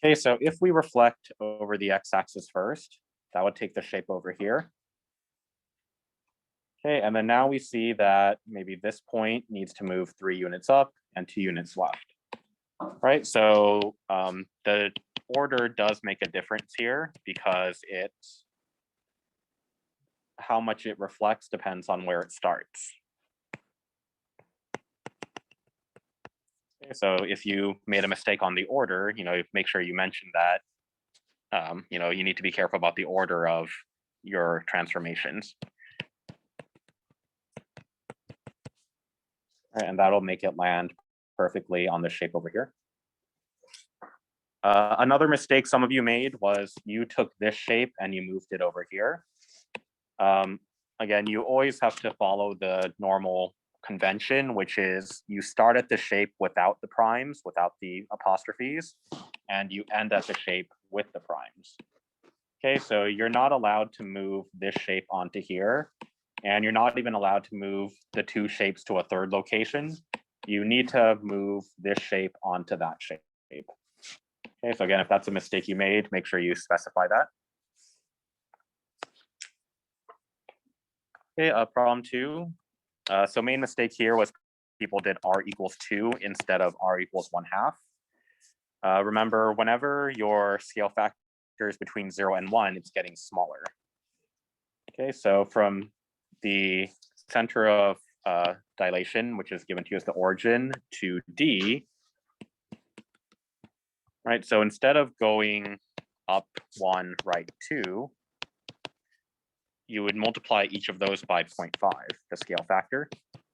Okay, so if we reflect over the x-axis first, that would take the shape over here. Okay, and then now we see that maybe this point needs to move 3 units up and 2 units left. Right, so the order does make a difference here because how much it reflects depends on where it starts. Okay, so if you made a mistake on the order, make sure you mention that, you need to be careful about the order of your transformations. And that'll make it land perfectly on the shape over here. Another mistake some of you made was you took this shape and you moved it over here. Again, you always have to follow the normal convention, which is you start at the shape without the primes, without the apostrophes, and you end at the shape with the primes. Okay, so you're not allowed to move this shape onto here, and you're not even allowed to move the 2 shapes to a 3rd location. You need to move this shape onto that shape. Okay, so again, if that's a mistake you made, make sure you specify that. Okay, problem 2. So main mistake here was people did r equals 2 instead of r equals 1/2. Remember, whenever your scale factor is between 0 and 1, it's getting smaller. Okay, so from the center of dilation, which is given to you as the origin, to D, right? So instead of going up 1, right 2, you would multiply each of those by 0.5, the scale factor,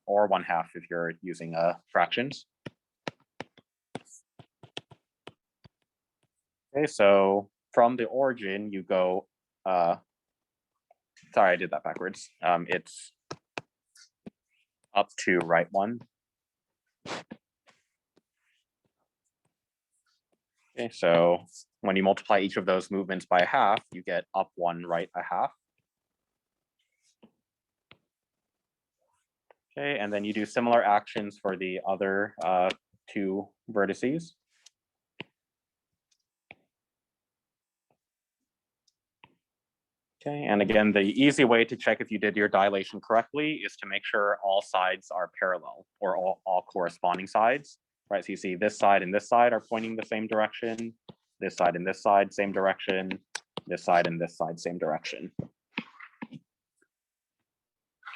or 1/2 if you're using fractions. Okay, so from the origin, you go, sorry, I did that backwards. It's up to right 1. Okay, so when you multiply each of those movements by 1/2, you get up 1, right 1/2. Okay, and then you do similar actions for the other 2 vertices. Okay, and again, the easy way to check if you did your dilation correctly is to make sure all sides are parallel, or all corresponding sides, right? So you see this side and this side are pointing the same direction, this side and this side, same direction, this side and this side, same direction.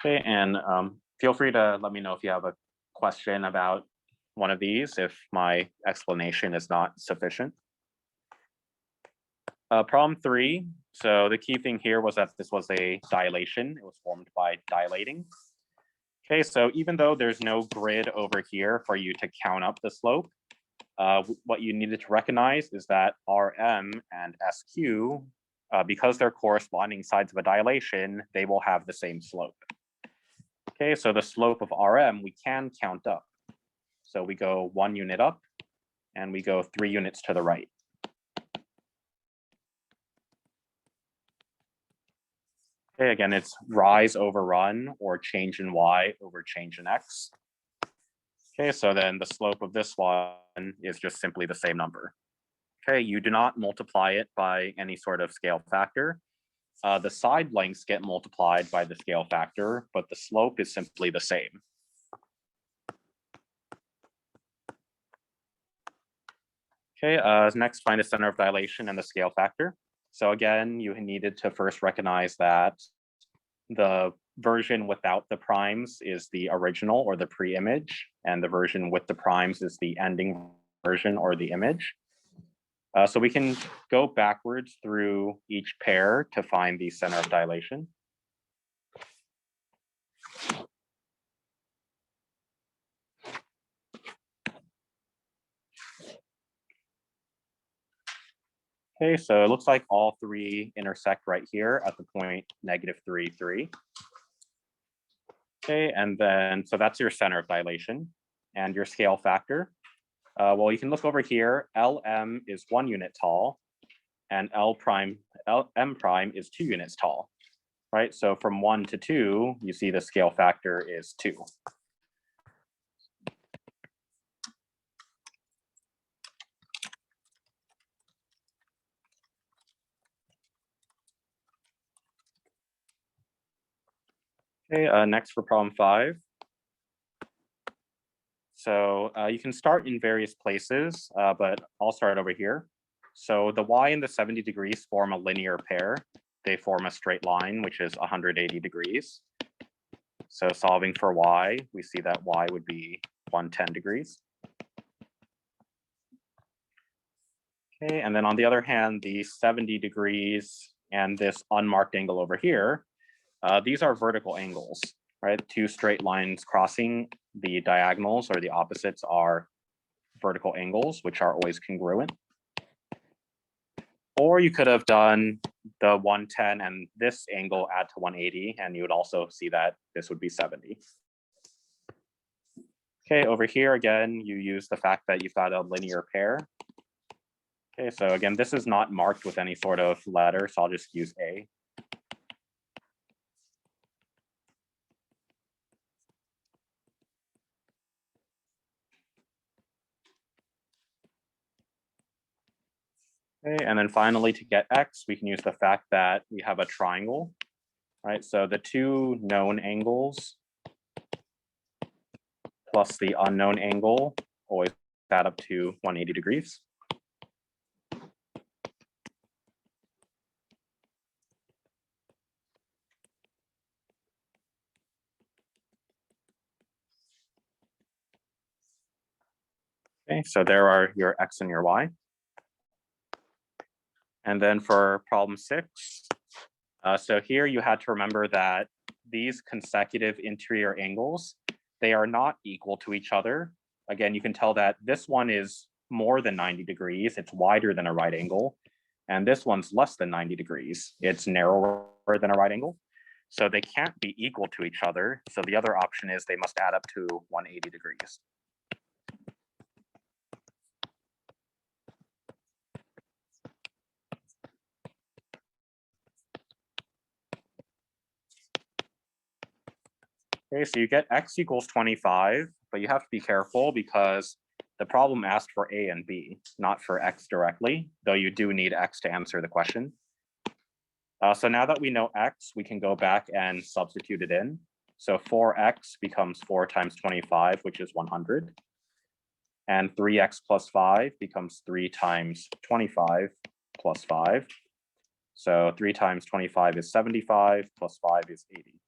Okay, and feel free to let me know if you have a question about one of these, if my explanation is not sufficient. Problem 3. So the key thing here was that this was a dilation. It was formed by dilating. Okay, so even though there's no grid over here for you to count up the slope, what you needed to recognize is that RM and SQ, because they're corresponding sides of a dilation, they will have the same slope. Okay, so the slope of RM we can count up. So we go 1 unit up, and we go 3 units to the right. Okay, again, it's rise over run, or change in y over change in x. Okay, so then the slope of this one is just simply the same number. Okay, you do not multiply it by any sort of scale factor. The side lengths get multiplied by the scale factor, but the slope is simply the same. Okay, next find the center of dilation and the scale factor. So again, you needed to first recognize that the version without the primes is the original, or the pre-image, and the version with the primes is the ending version, or the image. So we can go backwards through each pair to find the center of dilation. Okay, so it looks like all 3 intersect right here at the point -3, 3. Okay, and then, so that's your center of dilation and your scale factor. Well, you can look over here, LM is 1 unit tall, and M prime is 2 units tall, right? So from 1 to 2, you see the scale factor is 2. Okay, next for problem 5. So you can start in various places, but I'll start over here. So the y and the 70 degrees form a linear pair. They form a straight line, which is 180 degrees. So solving for y, we see that y would be 110 degrees. Okay, and then on the other hand, the 70 degrees and this unmarked angle over here, these are vertical angles, right? Two straight lines crossing the diagonals or the opposites are vertical angles, which are always congruent. Or you could have done the 110 and this angle add to 180, and you would also see that this would be 70. Okay, over here again, you use the fact that you've got a linear pair. Okay, so again, this is not marked with any sort of letter, so I'll just use A. Okay, and then finally to get x, we can use the fact that we have a triangle, right? So the two known angles plus the unknown angle always add up to 180 degrees. Okay, so there are your x and your y. And then for problem 6, so here you had to remember that these consecutive interior angles, they are not equal to each other. Again, you can tell that this one is more than 90 degrees, it's wider than a right angle, and this one's less than 90 degrees, it's narrower than a right angle. So they can't be equal to each other. So the other option is they must add up to 180 degrees. Okay, so you get x equals 25, but you have to be careful because the problem asked for a and b, not for x directly, though you do need x to answer the question. So now that we know x, we can go back and substitute it in. So 4x becomes 4 times 25, which is 100. And 3x plus 5 becomes 3 times 25 plus 5. So 3 times 25 is 75, plus 5 is 80.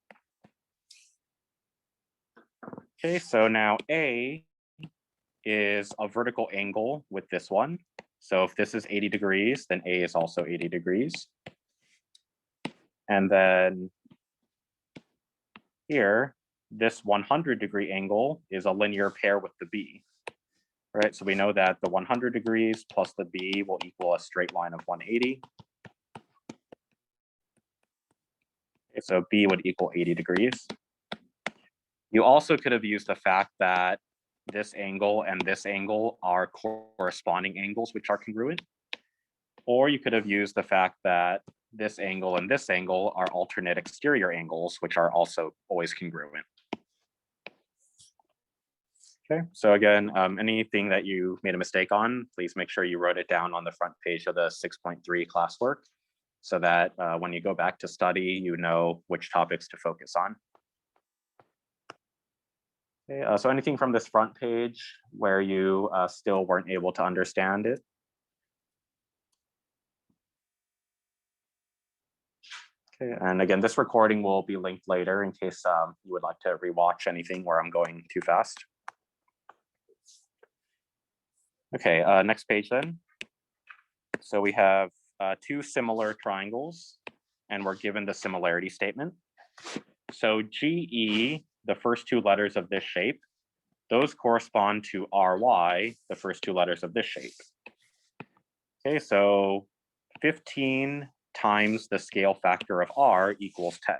Okay, so now A is a vertical angle with this one. So if this is 80 degrees, then A is also 80 degrees. And then here, this 100-degree angle is a linear pair with the B. Right, so we know that the 100 degrees plus the B will equal a straight line of 180. Okay, so B would equal 80 degrees. You also could have used the fact that this angle and this angle are corresponding angles which are congruent. Or you could have used the fact that this angle and this angle are alternate exterior angles, which are also always congruent. Okay, so again, anything that you made a mistake on, please make sure you wrote it down on the front page of the 6.3 classwork so that when you go back to study, you know which topics to focus on. Okay, so anything from this front page where you still weren't able to understand it? Okay, and again, this recording will be linked later in case you would like to rewatch anything where I'm going too fast. Okay, next page then. So we have 2 similar triangles, and we're given the similarity statement. So GE, the first 2 letters of this shape, those correspond to RY, the first 2 letters of this shape. Okay, so 15 times the scale factor of R equals 10.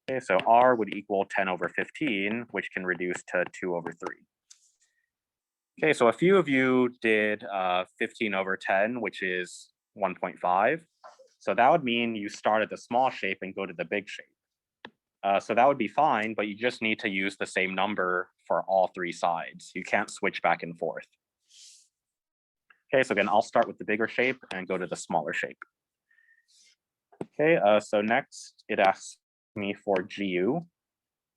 Okay, so R would equal 10 over 15, which can reduce to 2 over 3. Okay, so a few of you did 15 over 10, which is 1.5. So that would mean you start at the small shape and go to the big shape. So that would be fine, but you just need to use the same number for all 3 sides. You can't switch back and forth. Okay, so again, I'll start with the bigger shape and go to the smaller shape. Okay, so next it asks me for GU.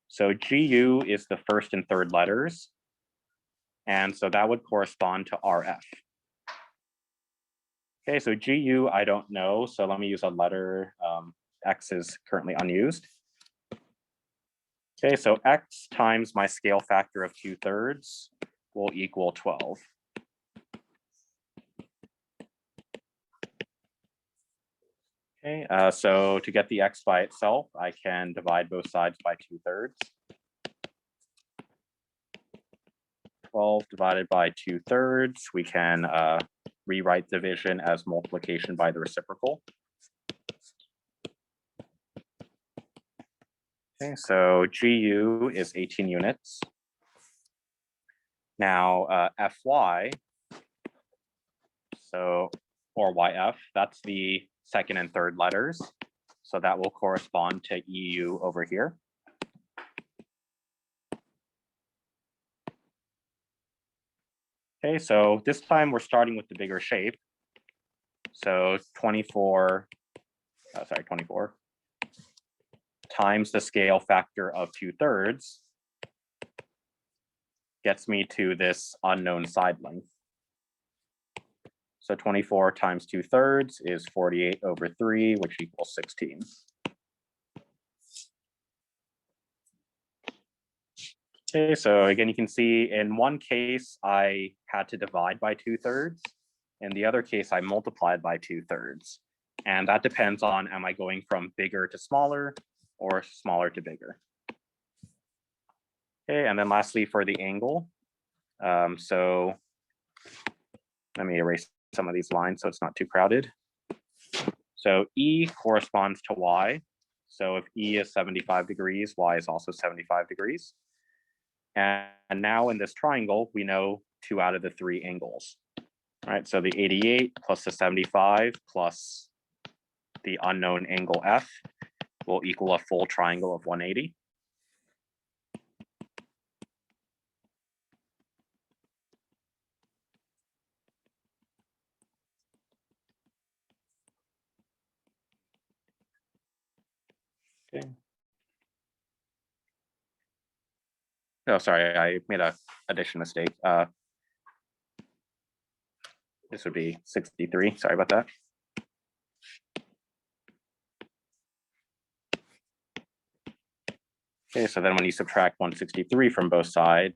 So GU is the first and third letters. And so that would correspond to RF. Okay, so GU I don't know, so let me use a letter. X is currently unused. Okay, so X times my scale factor of 2/3 will equal 12. Okay, so to get the X by itself, I can divide both sides by 2/3. 12 divided by 2/3, we can rewrite division as multiplication by the reciprocal. Okay, so GU is 18 units. Now FY, so, or YF, that's the second and third letters. So that will correspond to EU over here. Okay, so this time we're starting with the bigger shape. So 24 times the scale factor of 2/3 gets me to this unknown side length. So 24 times 2/3 is 48/3, which equals 16. Okay, so again, you can see in one case, I had to divide by 2/3. In the other case, I multiplied by 2/3. And that depends on, am I going from bigger to smaller or smaller to bigger? Okay, and then lastly for the angle. So let me erase some of these lines so it's not too crowded. So E corresponds to Y. So if E is 75 degrees, Y is also 75 degrees. And now in this triangle, we know 2 out of the 3 angles. All right, so the 88 plus the 75 plus the unknown angle F will equal a full triangle of 180. Okay. Oh, sorry, I made an addition mistake. This would be 63. Sorry about that. Okay, so then when you subtract 163 from both sides,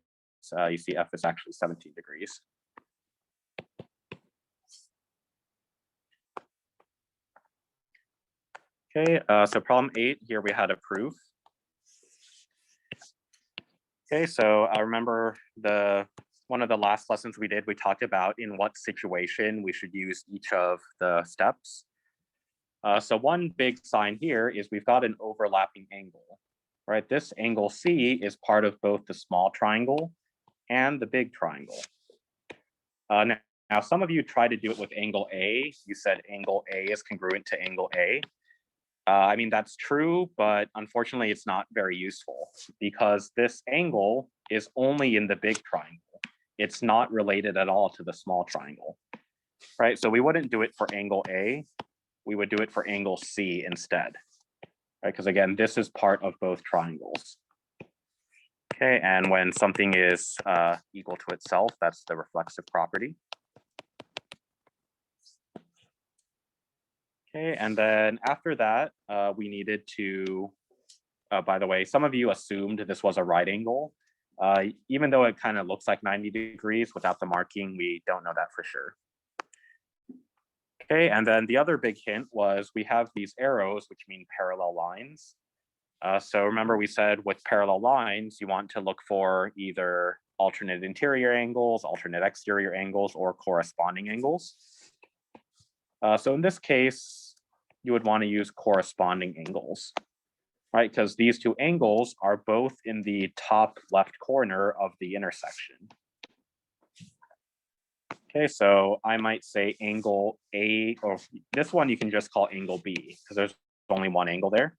you see F is actually 17 degrees. Okay, so problem 8, here we had a proof. Okay, so I remember one of the last lessons we did, we talked about in what situation we should use each of the steps. So one big sign here is we've got an overlapping angle, right? This angle C is part of both the small triangle and the big triangle. Now, some of you tried to do it with angle A. You said angle A is congruent to angle A. I mean, that's true, but unfortunately, it's not very useful because this angle is only in the big triangle. It's not related at all to the small triangle, right? So we wouldn't do it for angle A. We would do it for angle C instead, right? Because again, this is part of both triangles. Okay, and when something is equal to itself, that's the reflexive property. Okay, and then after that, we needed to, by the way, some of you assumed this was a right angle. Even though it kind of looks like 90 degrees without the marking, we don't know that for sure. Okay, and then the other big hint was we have these arrows, which mean parallel lines. So remember we said with parallel lines, you want to look for either alternate interior angles, alternate exterior angles, or corresponding angles. So in this case, you would want to use corresponding angles, right? Because these two angles are both in the top left corner of the intersection. Okay, so I might say angle A, or this one you can just call angle B, because there's only one angle there.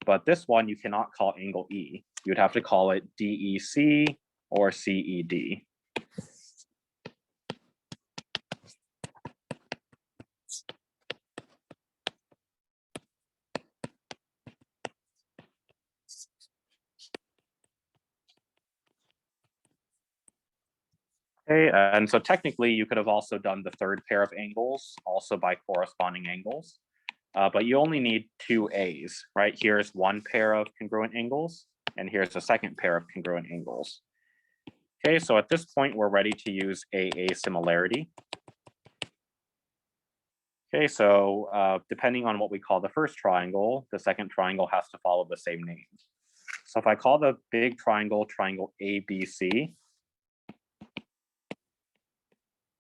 But this one you cannot call angle E. You'd have to call it DEC or CED. Okay, and so technically you could have also done the third pair of angles also by corresponding angles, but you only need two A's, right? Here's one pair of congruent angles, and here's a second pair of congruent angles. Okay, so at this point, we're ready to use AA similarity. Okay, so depending on what we call the first triangle, the second triangle has to follow the same name. So if I call the big triangle ABC,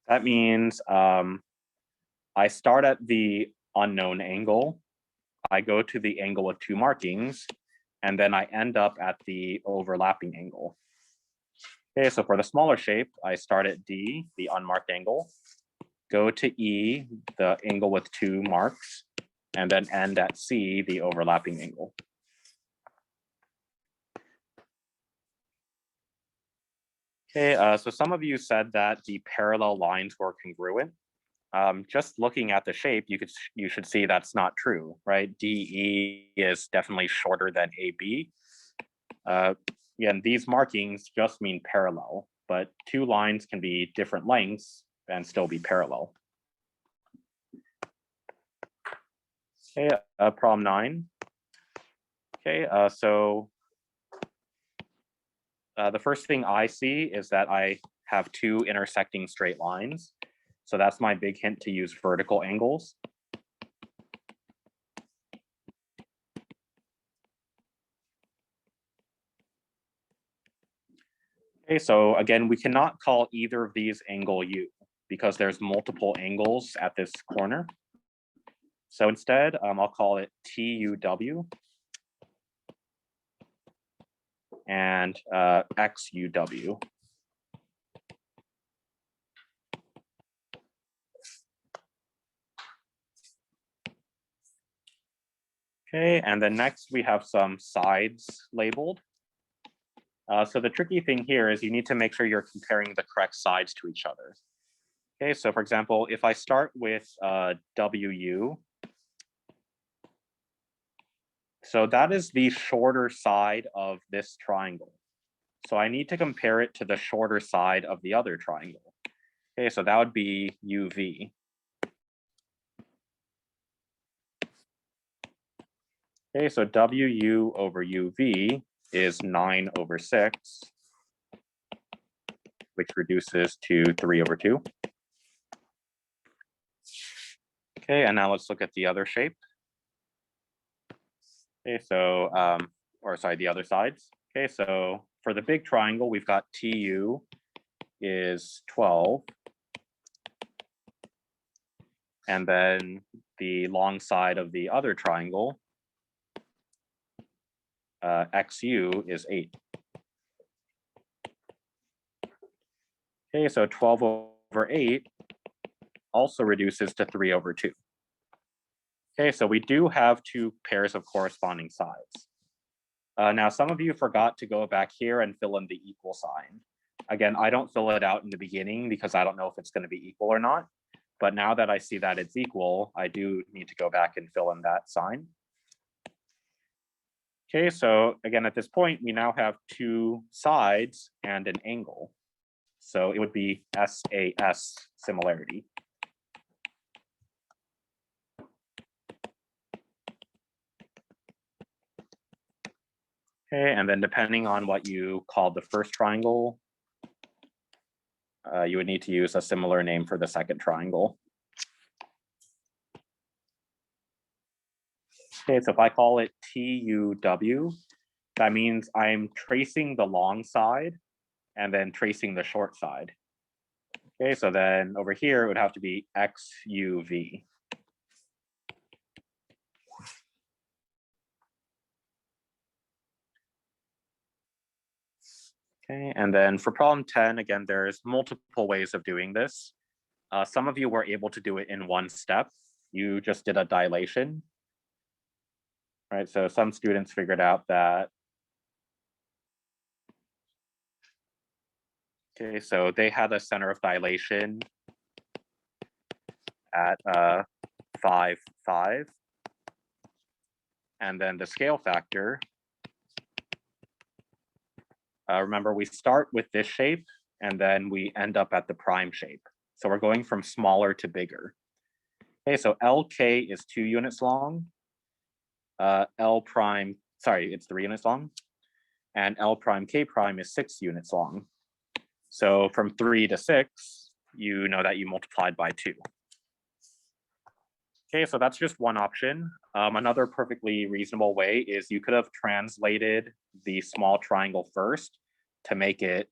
that means I start at the unknown angle, I go to the angle with two markings, and then I end up at the overlapping angle. Okay, so for the smaller shape, I start at D, the unmarked angle, go to E, the angle with two marks, and then end at C, the overlapping angle. Okay, so some of you said that the parallel lines were congruent. Just looking at the shape, you should see that's not true, right? DE is definitely shorter than AB. Again, these markings just mean parallel, but two lines can be different lengths and still be parallel. Okay, problem 9. Okay, so the first thing I see is that I have two intersecting straight lines. So that's my big hint to use vertical angles. Okay, so again, we cannot call either of these angle U because there's multiple angles at this corner. So instead, I'll call it TUW and XUW. Okay, and then next we have some sides labeled. So the tricky thing here is you need to make sure you're comparing the correct sides to each other. Okay, so for example, if I start with WU, so that is the shorter side of this triangle. So I need to compare it to the shorter side of the other triangle. Okay, so that would be UV. Okay, so WU over UV is 9/6, which reduces to 3/2. Okay, and now let's look at the other shape. Okay, so, the other sides. Okay, so for the big triangle, we've got TU is 12. And then the long side of the other triangle, XU is 8. Okay, so 12/8 also reduces to 3/2. Okay, so we do have two pairs of corresponding sides. Now, some of you forgot to go back here and fill in the equal sign. Again, I don't fill it out in the beginning because I don't know if it's going to be equal or not. But now that I see that it's equal, I do need to go back and fill in that sign. Okay, so again, at this point, we now have two sides and an angle. So it would be SAS similarity. Okay, and then depending on what you called the first triangle, you would need to use a similar name for the second triangle. Okay, so if I call it TUW, that means I'm tracing the long side and then tracing the short side. Okay, so then over here it would have to be XUV. Okay, and then for problem 10, again, there's multiple ways of doing this. Some of you were able to do it in one step. You just did a dilation. Right, so some students figured out that. Okay, so they had a center of dilation at 5, 5. And then the scale factor, remember we start with this shape and then we end up at the prime shape. So we're going from smaller to bigger. Okay, so LK is 2 units long. L prime, sorry, it's 3 units long. And L prime K prime is 6 units long. So from 3 to 6, you know that you multiplied by 2. Okay, so that's just one option. Another perfectly reasonable way is you could have translated the small triangle first to make it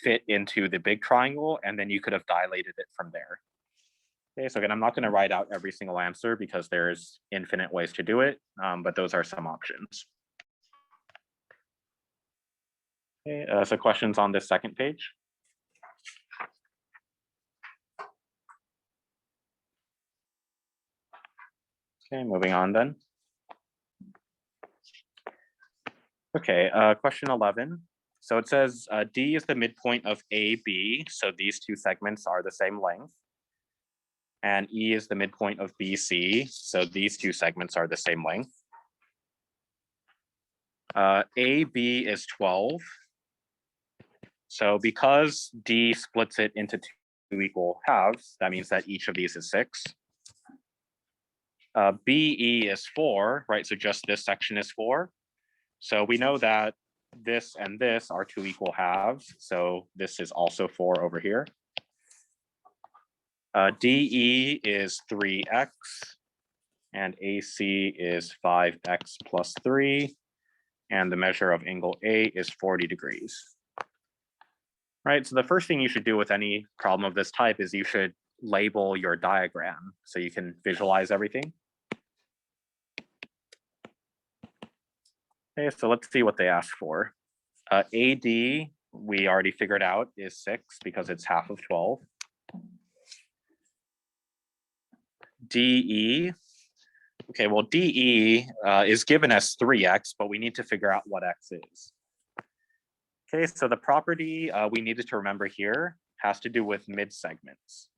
fit into the big triangle, and then you could have dilated it from there. Okay, so again, I'm not going to write out every single answer because there's infinite ways to do it, but those are some options. Okay, so questions on this second page? Okay, moving on then. Okay, question 11. So it says D is the midpoint of AB, so these two segments are the same length. And E is the midpoint of BC, so these two segments are the same length. AB is 12. So because D splits it into 2 equal halves, that means that each of these is 6. BE is 4, right? So just this section is 4. So we know that this and this are 2 equal halves. So this is also 4 over here. DE is 3x and AC is 5x plus 3. And the measure of angle A is 40 degrees. Right, so the first thing you should do with any problem of this type is you should label your diagram so you can visualize everything. Okay, so let's see what they ask for. AD, we already figured out, is 6 because it's half of 12. DE, okay, well, DE is given as 3x, but we need to figure out what x is. Okay, so the property we needed to remember here has to do with mid-segments.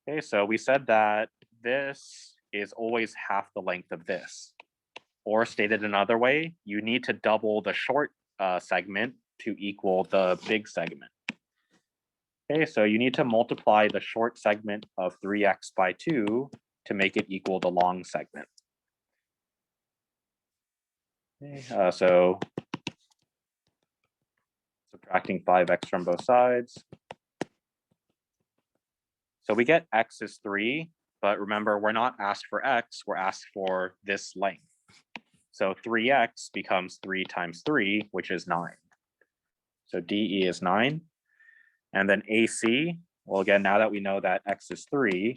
Okay, so we said that this is always half the length of this. Or stated another way, you need to double the short segment to equal the big segment. Okay, so you need to multiply the short segment of 3x by 2 to make it equal the long segment. Okay, so subtracting 5x from both sides. So we get x is 3, but remember, we're not asked for x, we're asked for this length. So 3x becomes 3 times 3, which is 9. So DE is 9. And then AC, well, again, now that we know that x is 3,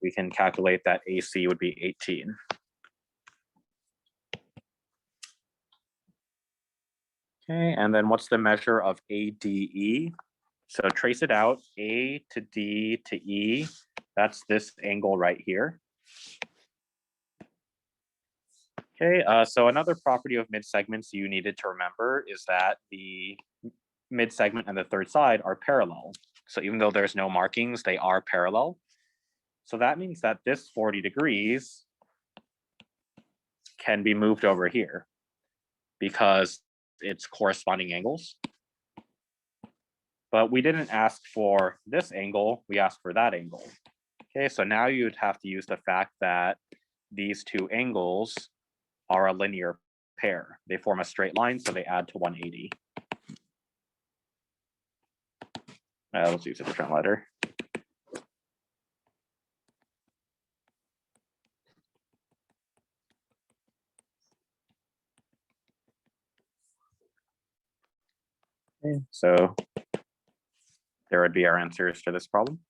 we can calculate that AC would be 18. Okay, and then what's the measure of ADE? So trace it out, A to D to E, that's this angle right here. Okay, so another property of mid-segments you needed to remember is that the mid-segment and the third side are parallel. So even though there's no markings, they are parallel. So that means that this 40 degrees can be moved over here because it's corresponding angles. But we didn't ask for this angle, we asked for that angle. Okay, so now you'd have to use the fact that these two angles are a linear pair. They form a straight line, so they add to 180. Let's use a different letter. Okay, so there would be our answers to this problem.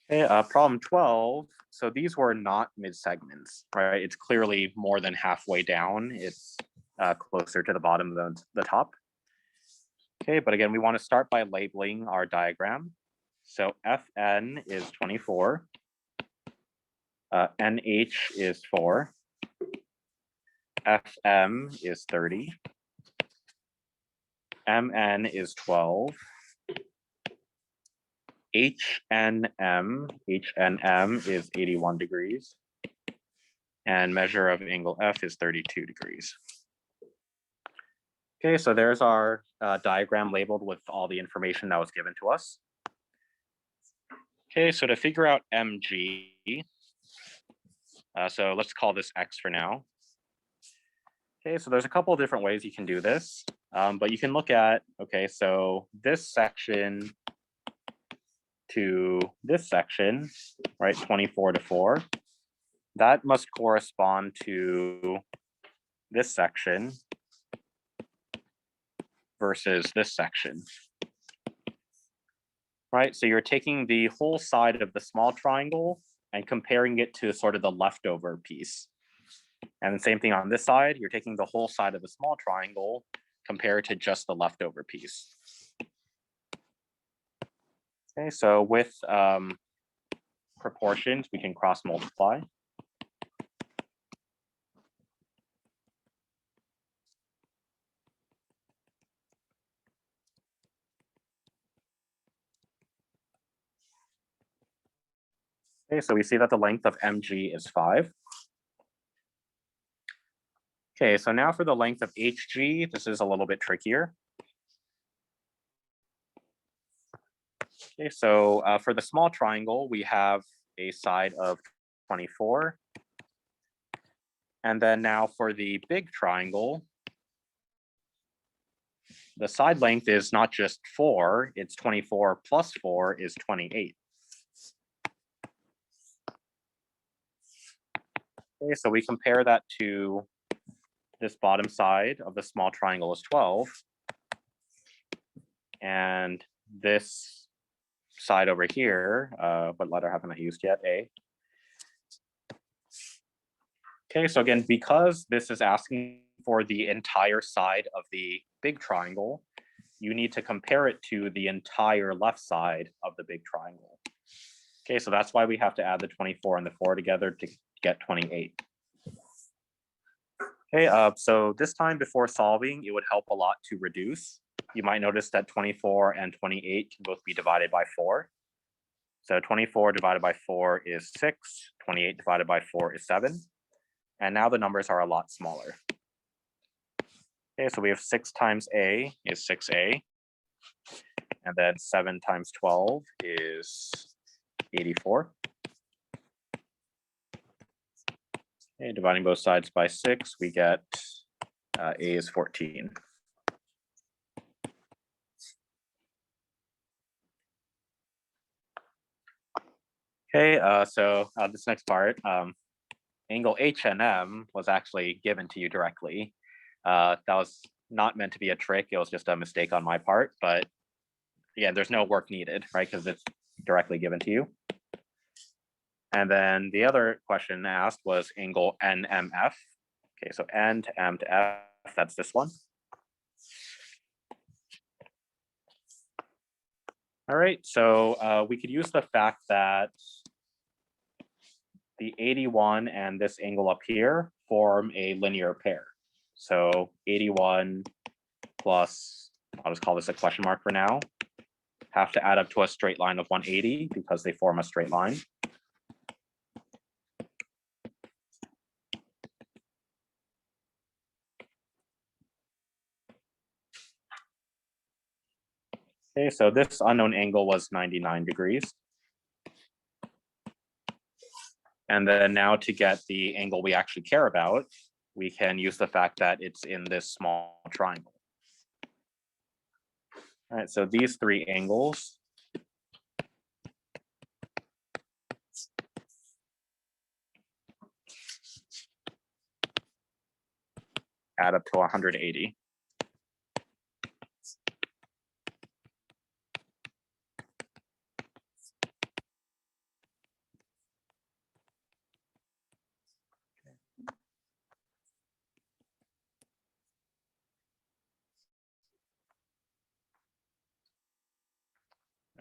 Okay, problem 12. So these were not mid-segments, right? It's clearly more than halfway down. It's closer to the bottom than the top. Okay, but again, we want to start by labeling our diagram. So Fn is 24. NH is 4. FM is 30. MN is 12. HNM is 81 degrees. And measure of angle F is 32 degrees. Okay, so there's our diagram labeled with all the information that was given to us. Okay, so to figure out mg, so let's call this x for now. Okay, so there's a couple of different ways you can do this, but you can look at, okay, so this section to this section, right, 24 to 4, that must correspond to this section versus this section, right? So you're taking the whole side of the small triangle and comparing it to sort of the leftover piece. And the same thing on this side, you're taking the whole side of the small triangle compared to just the leftover piece. Okay, so with proportions, we can cross multiply. Okay, so we see that the length of mg is 5. Okay, so now for the length of hg, this is a little bit trickier. Okay, so for the small triangle, we have a side of 24. And then now for the big triangle, the side length is not just 4, it's 24 plus 4 is 28. Okay, so we compare that to this bottom side of the small triangle is 12. And this side over here, what letter haven't I used yet? A. Okay, so again, because this is asking for the entire side of the big triangle, you need to compare it to the entire left side of the big triangle. Okay, so that's why we have to add the 24 and the 4 together to get 28. Okay, so this time before solving, it would help a lot to reduce. You might notice that 24 and 28 can both be divided by 4. So 24 divided by 4 is 6, 28 divided by 4 is 7. And now the numbers are a lot smaller. Okay, so we have 6 times a is 6a. And then 7 times 12 is 84. Okay, dividing both sides by 6, we get a is 14. Okay, so this next part, angle HNM was actually given to you directly. That was not meant to be a trick. It was just a mistake on my part. But again, there's no work needed, right? Because it's directly given to you. And then the other question asked was angle NMF. Okay, so N to M to F, that's this one. All right, so we could use the fact that the 81 and this angle up here form a linear pair. So 81 plus, I'll just call this a question mark for now, have to add up to a straight line of 180 because they form a straight line. Okay, so this unknown angle was 99 degrees. And then now to get the angle we actually care about, we can use the fact that it's in this small triangle. All right, so these 3 angles add up to 180.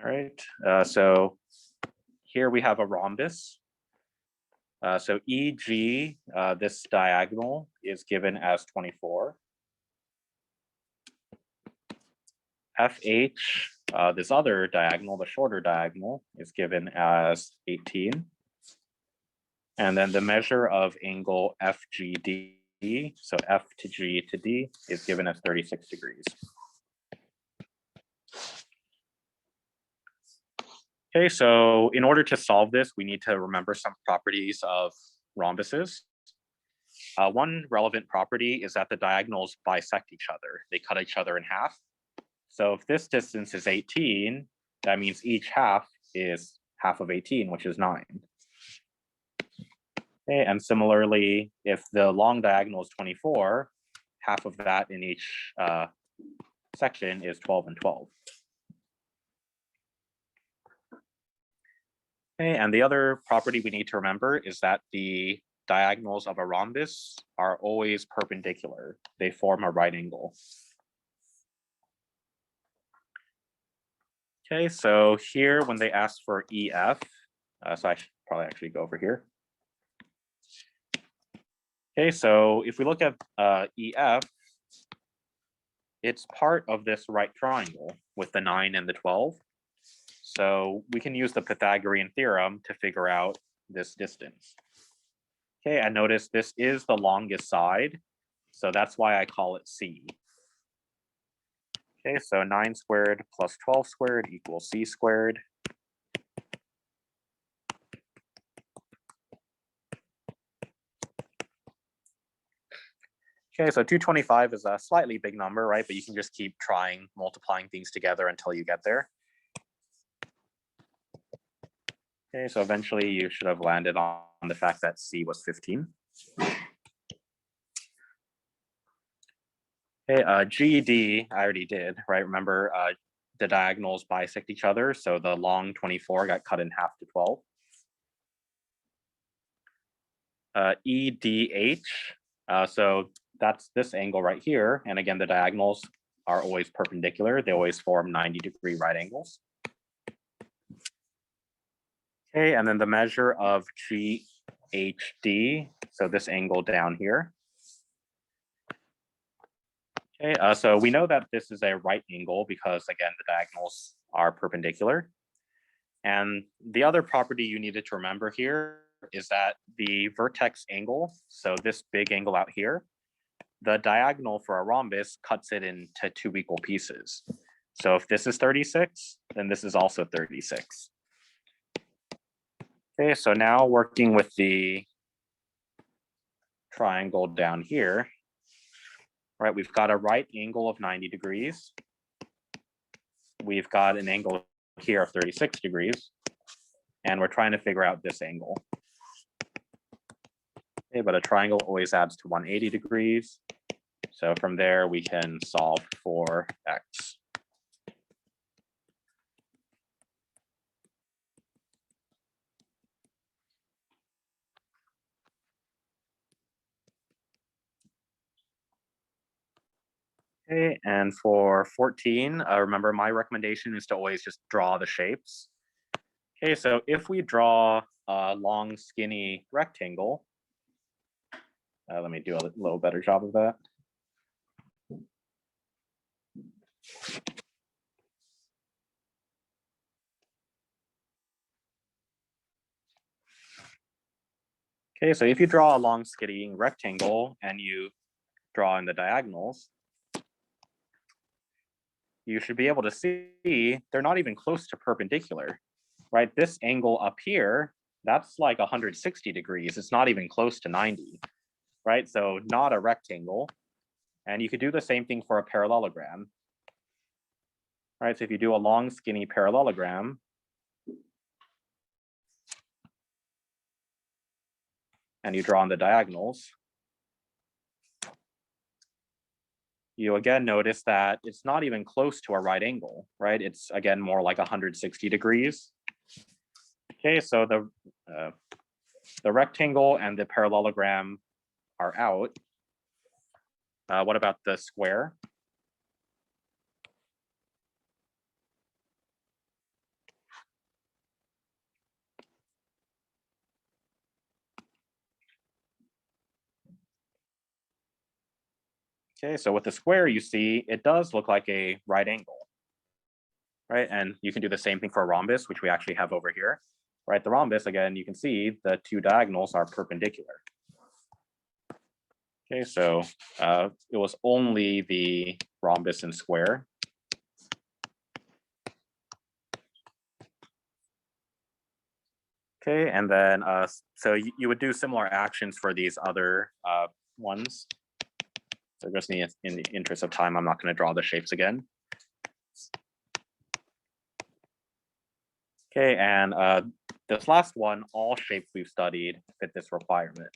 All right, so here we have a rhombus. So EG, this diagonal is given as 24. FH, this other diagonal, the shorter diagonal, is given as 18. And then the measure of angle FGD so f to g to d, is given as 36 degrees. Okay, so in order to solve this, we need to remember some properties of rhombuses. One relevant property is that the diagonals bisect each other. They cut each other in half. So if this distance is 18, that means each half is half of 18, which is 9. Okay, and similarly, if the long diagonal is 24, half of that in each section is 12 and 12. Okay, and the other property we need to remember is that the diagonals of a rhombus are always perpendicular. They form a right angle. Okay, so here when they ask for EF, so I should probably actually go over here. Okay, so if we look at EF, it's part of this right triangle with the 9 and the 12. So we can use the Pythagorean theorem to figure out this distance. Okay, and notice this is the longest side, so that's why I call it C. Okay, so 9 squared plus 12 squared equals C squared. Okay, so 225 is a slightly big number, right? But you can just keep trying multiplying things together until you get there. Okay, so eventually you should have landed on the fact that C was 15. Okay, GD, I already did, right? Remember, the diagonals bisect each other, so the long 24 got cut in half to 12. EDH, so that's this angle right here, and again, the diagonals are always perpendicular. They always form 90-degree right angles. Okay, and then the measure of GHD, so this angle down here. Okay, so we know that this is a right angle because, again, the diagonals are perpendicular. And the other property you needed to remember here is that the vertex angle, so this big angle out here, the diagonal for a rhombus cuts it into 2 equal pieces. So if this is 36, then this is also 36. Okay, so now working with the triangle down here, right, we've got a right angle of 90 degrees. We've got an angle here of 36 degrees, and we're trying to figure out this angle. Okay, but a triangle always adds to 180 degrees. So from there, we can solve for x. Okay, and for 14, remember my recommendation is to always just draw the shapes. Okay, so if we draw a long, skinny rectangle, let me do a little better job of that. Okay, so if you draw a long, skinny rectangle and you draw in the diagonals, you should be able to see they're not even close to perpendicular, right? This angle up here, that's like 160 degrees. It's not even close to 90, right? So not a rectangle. And you could do the same thing for a parallelogram, right? So if you do a long, skinny parallelogram, and you draw on the diagonals, you again notice that it's not even close to a right angle, right? It's again more like 160 degrees. Okay, so the rectangle and the parallelogram are out. What about the square? Okay, so with the square, you see it does look like a right angle, right? And you can do the same thing for a rhombus, which we actually have over here, right? The rhombus, again, you can see the 2 diagonals are perpendicular. Okay, so it was only the rhombus and square. Okay, and then so you would do similar actions for these other ones. So just in the interest of time, I'm not going to draw the shapes again. Okay, and this last one, all shapes we've studied fit this requirement.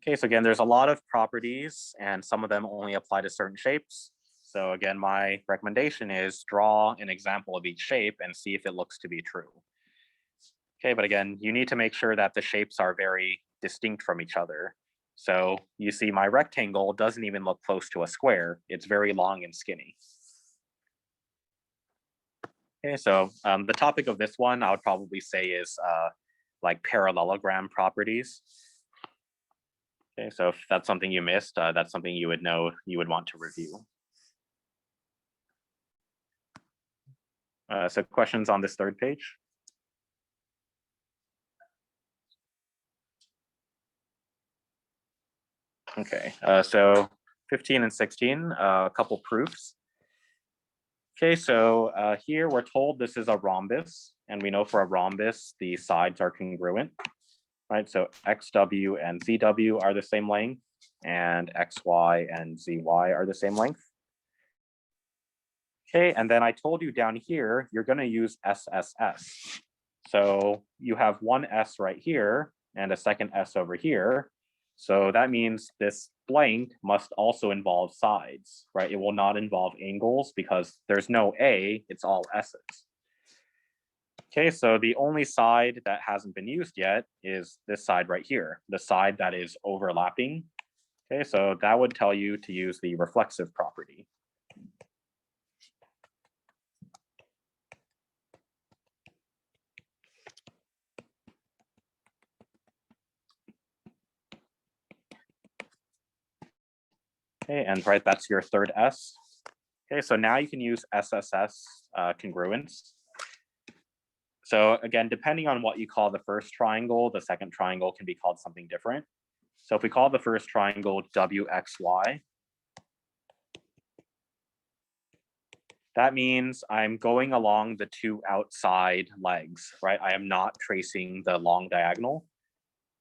Okay, so again, there's a lot of properties and some of them only apply to certain shapes. So again, my recommendation is draw an example of each shape and see if it looks to be true. Okay, but again, you need to make sure that the shapes are very distinct from each other. So you see my rectangle doesn't even look close to a square. It's very long and skinny. Okay, so the topic of this one I would probably say is like parallelogram properties. Okay, so if that's something you missed, that's something you would know you would want to review. So questions on this third page? Okay, so 15 and 16, a couple proofs. Okay, so here we're told this is a rhombus, and we know for a rhombus, the sides are congruent, right? So XW and ZW are the same length, and XY and ZY are the same length. Okay, and then I told you down here, you're going to use SSS. So you have one S right here and a second S over here. So that means this blank must also involve sides, right? It will not involve angles because there's no A, it's all S's. Okay, so the only side that hasn't been used yet is this side right here, the side that is overlapping. Okay, so that would tell you to use the reflexive property. Okay, and right, that's your third S. Okay, so now you can use SSS congruence. So again, depending on what you call the first triangle, the second triangle can be called something different. So if we call the first triangle WXY, that means I'm going along the two outside legs, right? I am not tracing the long diagonal.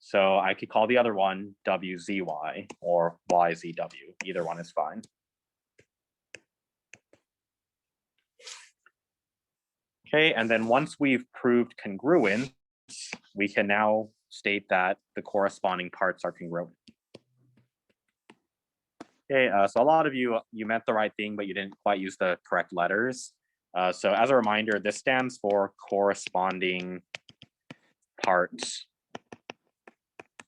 So I could call the other one WZY or YZW. Either one is fine. Okay, and then once we've proved congruence, we can now state that the corresponding parts are congruent. Okay, so a lot of you meant the right thing, but you didn't quite use the correct letters. So as a reminder, this stands for corresponding parts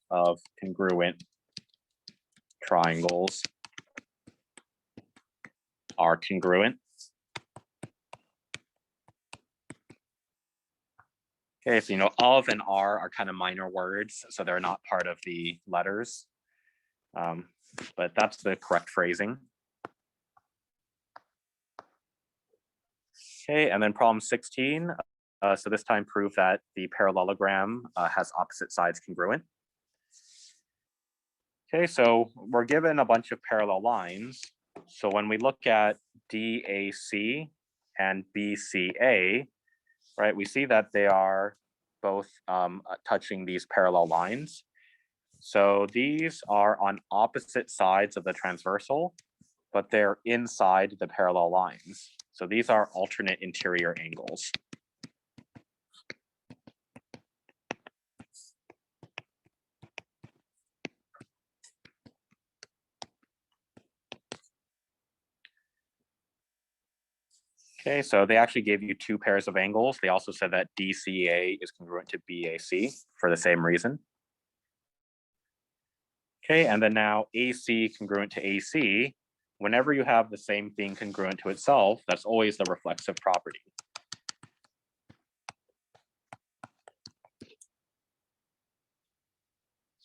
of congruent triangles are congruent. Okay, so you know, of and are kind of minor words, so they're not part of the letters. But that's the correct phrasing. Okay, and then problem 16. So this time prove that the parallelogram has opposite sides congruent. Okay, so we're given a bunch of parallel lines. So when we look at DAC and BCA, right, we see that they are both touching these parallel lines. So these are on opposite sides of the transversal, but they're inside the parallel lines. So these are alternate interior angles. Okay, so they actually gave you two pairs of angles. They also said that DCA is congruent to BAC for the same reason. Okay, and then now AC congruent to AC. Whenever you have the same thing congruent to itself, that's always the reflexive property.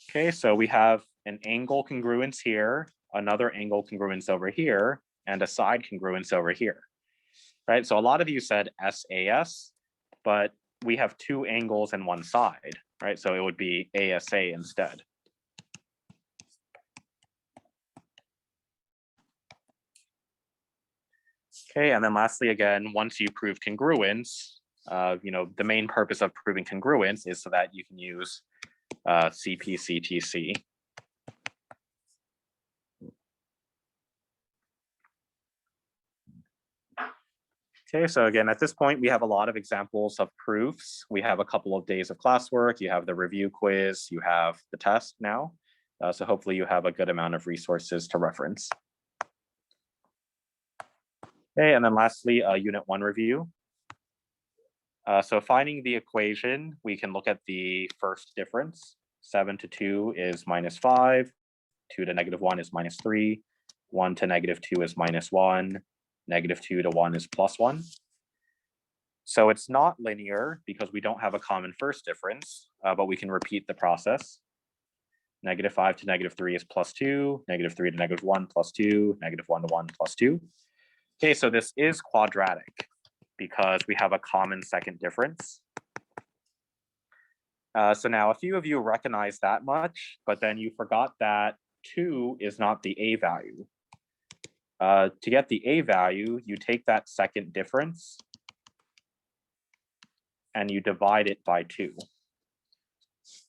Okay, so we have an angle congruence here, another angle congruence over here, and a side congruence over here. right? So a lot of you said SAS, but we have two angles in one side, right? So it would be ASA instead. Okay, and then lastly, again, once you prove congruence, the main purpose of proving congruence is so that you can use CPCTC. Okay, so again, at this point, we have a lot of examples of proofs. We have a couple of days of classwork. You have the review quiz. You have the test now. So hopefully you have a good amount of resources to reference. Okay, and then lastly, Unit 1 review. So finding the equation, we can look at the first difference. 7 to 2 is -5. 2 to -1 is -3. 1 to -2 is -1. -2 to 1 is +1. So it's not linear because we don't have a common first difference, but we can repeat the process. -5 to -3 is +2. -3 to -1 +2. -1 to 1 +2. Okay, so this is quadratic because we have a common second difference. So now a few of you recognize that much, but then you forgot that 2 is not the A value. To get the A value, you take that second difference and you divide it by 2.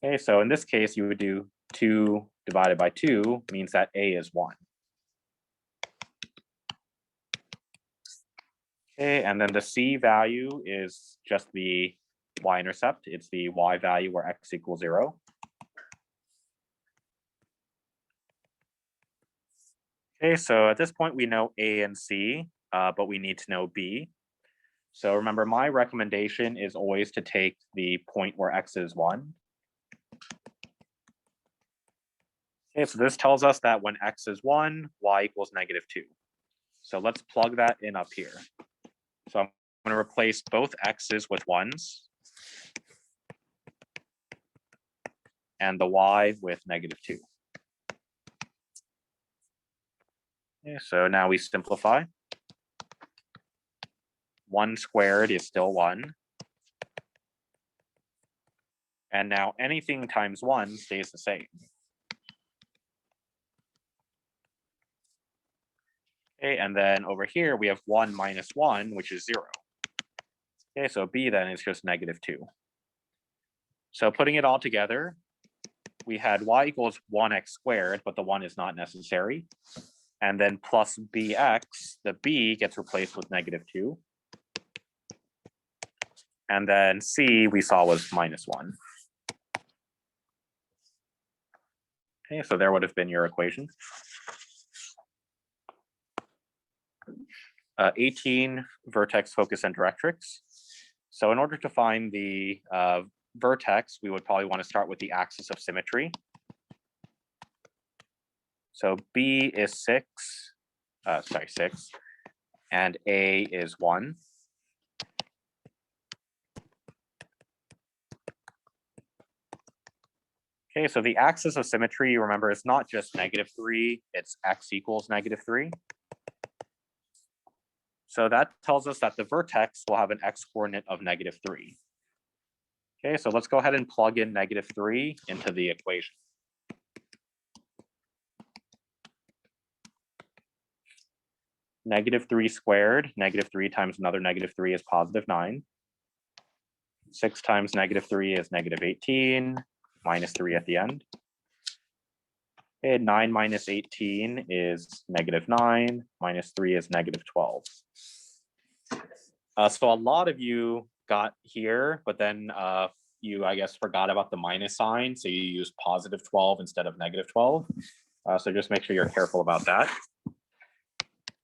Okay, so in this case, you would do 2 divided by 2 means that A is 1. Okay, and then the C value is just the y-intercept. It's the y value where x equals 0. Okay, so at this point we know A and C, but we need to know B. So remember, my recommendation is always to take the point where x is 1. Okay, so this tells us that when x is 1, y equals -2. So let's plug that in up here. So I'm going to replace both x's with 1s and the y with -2. Okay, so now we simplify. 1 squared is still 1. And now anything times 1 stays the same. Okay, and then over here we have 1 minus 1, which is 0. Okay, so B then is just -2. So putting it all together, we had y equals 1x squared, but the 1 is not necessary. And then plus bx, the b gets replaced with -2. And then c we saw was -1. Okay, so there would have been your equation. 18, vertex, focus, and directrix. So in order to find the vertex, we would probably want to start with the axis of symmetry. So B is 6, and A is 1. Okay, so the axis of symmetry, remember, is not just -3, it's x equals -3. So that tells us that the vertex will have an x coordinate of -3. Okay, so let's go ahead and plug in -3 into the equation. -3 squared, -3 times another -3 is +9. 6 times -3 is -18, -3 at the end. And 9 minus 18 is -9, -3 is -12. So a lot of you got here, but then you, I guess, forgot about the minus sign. So you use +12 instead of -12. So just make sure you're careful about that.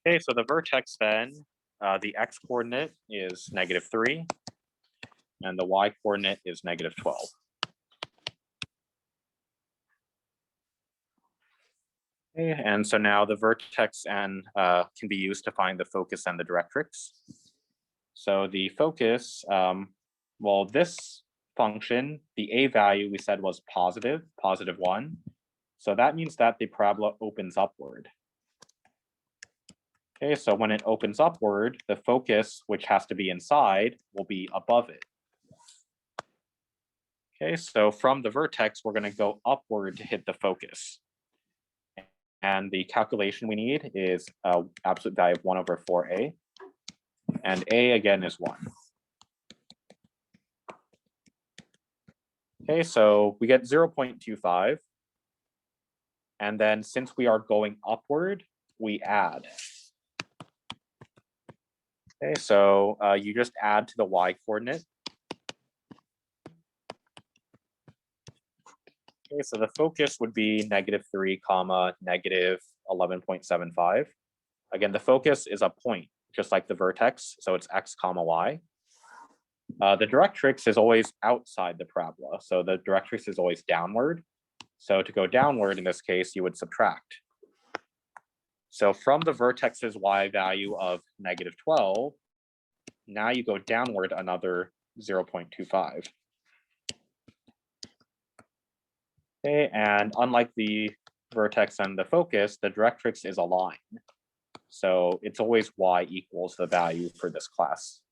Okay, so the vertex then, the x coordinate is -3, and the y coordinate is -12. Okay, and so now the vertex and can be used to find the focus and the directrix. So the focus, well, this function, the a value we said was +1. So that means that the parabola opens upward. Okay, so when it opens upward, the focus, which has to be inside, will be above it. Okay, so from the vertex, we're going to go upward to hit the focus. And the calculation we need is absolute value of 1/4a. And a, again, is 1. Okay, so we get 0.25. And then since we are going upward, we add. Okay, so you just add to the y coordinate. Okay, so the focus would be -3, -11.75. Again, the focus is a point, just like the vertex, so it's x, y. The directrix is always outside the parabola, so the directrix is always downward. So to go downward, in this case, you would subtract. So from the vertex's y value of -12, now you go downward another 0.25. Okay, and unlike the vertex and the focus, the directrix is a line. So it's always y equals the value for this class.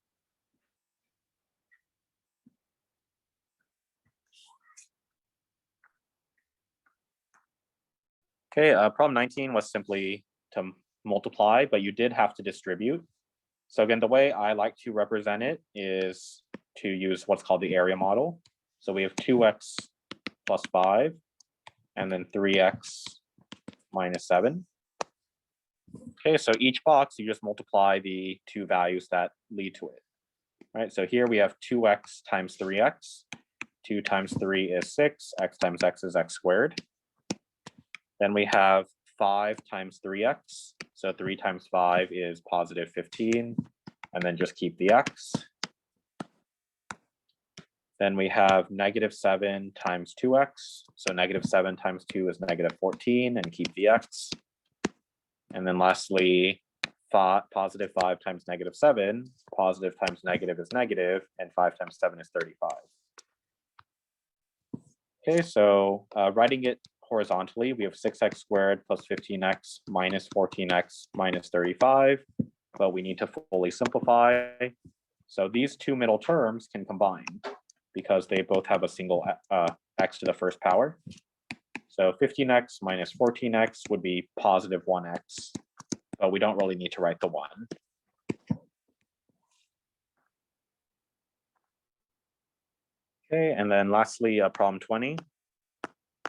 Okay, problem 19 was simply to multiply, but you did have to distribute. So again, the way I like to represent it is to use what's called the area model. So we have 2x plus 5, and then 3x minus 7. Okay, so each box, you just multiply the two values that lead to it. Right, so here we have 2x times 3x. 2 times 3 is 6, x times x is x squared. Then we have 5 times 3x. So 3 times 5 is positive 15, and then just keep the x. Then we have -7 times 2x. So -7 times 2 is -14, and keep the x. And then lastly, positive 5 times -7. Positive times negative is negative, and 5 times 7 is 35. Okay, so writing it horizontally, we have 6x squared plus 15x minus 14x minus 35, but we need to fully simplify. So these two middle terms can combine because they both have a single x to the first power. So 15x minus 14x would be positive 1x, but we don't really need to write the 1. Okay, and then lastly, problem 20.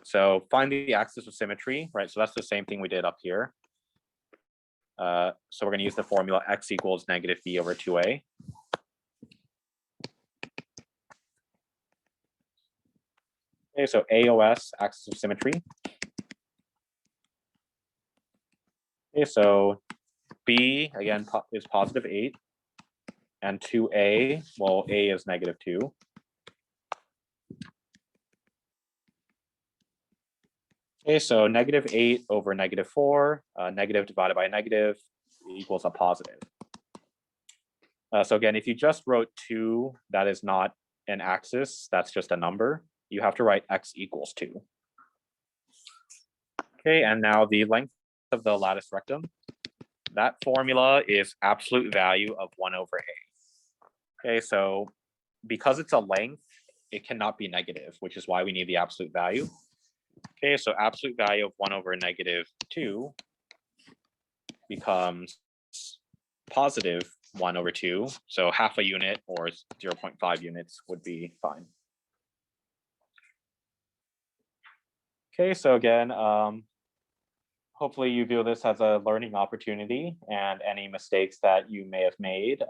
So find the axis of symmetry, right? So that's the same thing we did up here. So we're going to use the formula x equals -b/2a. Okay, so AOS, axis of symmetry. Okay, so b, again, is positive 8. And 2a, well, a is -2. Okay, so -8 over -4, negative divided by negative equals a positive. So again, if you just wrote 2, that is not an axis, that's just a number. You have to write x equals 2. Okay, and now the length of the lattice rectum. That formula is absolute value of 1/a. Okay, so because it's a length, it cannot be negative, which is why we need the absolute value. Okay, so absolute value of 1/2 becomes positive 1/2. So half a unit or 0.5 units would be fine. Okay, so again, hopefully you view this as a learning opportunity, and any mistakes that you may have made,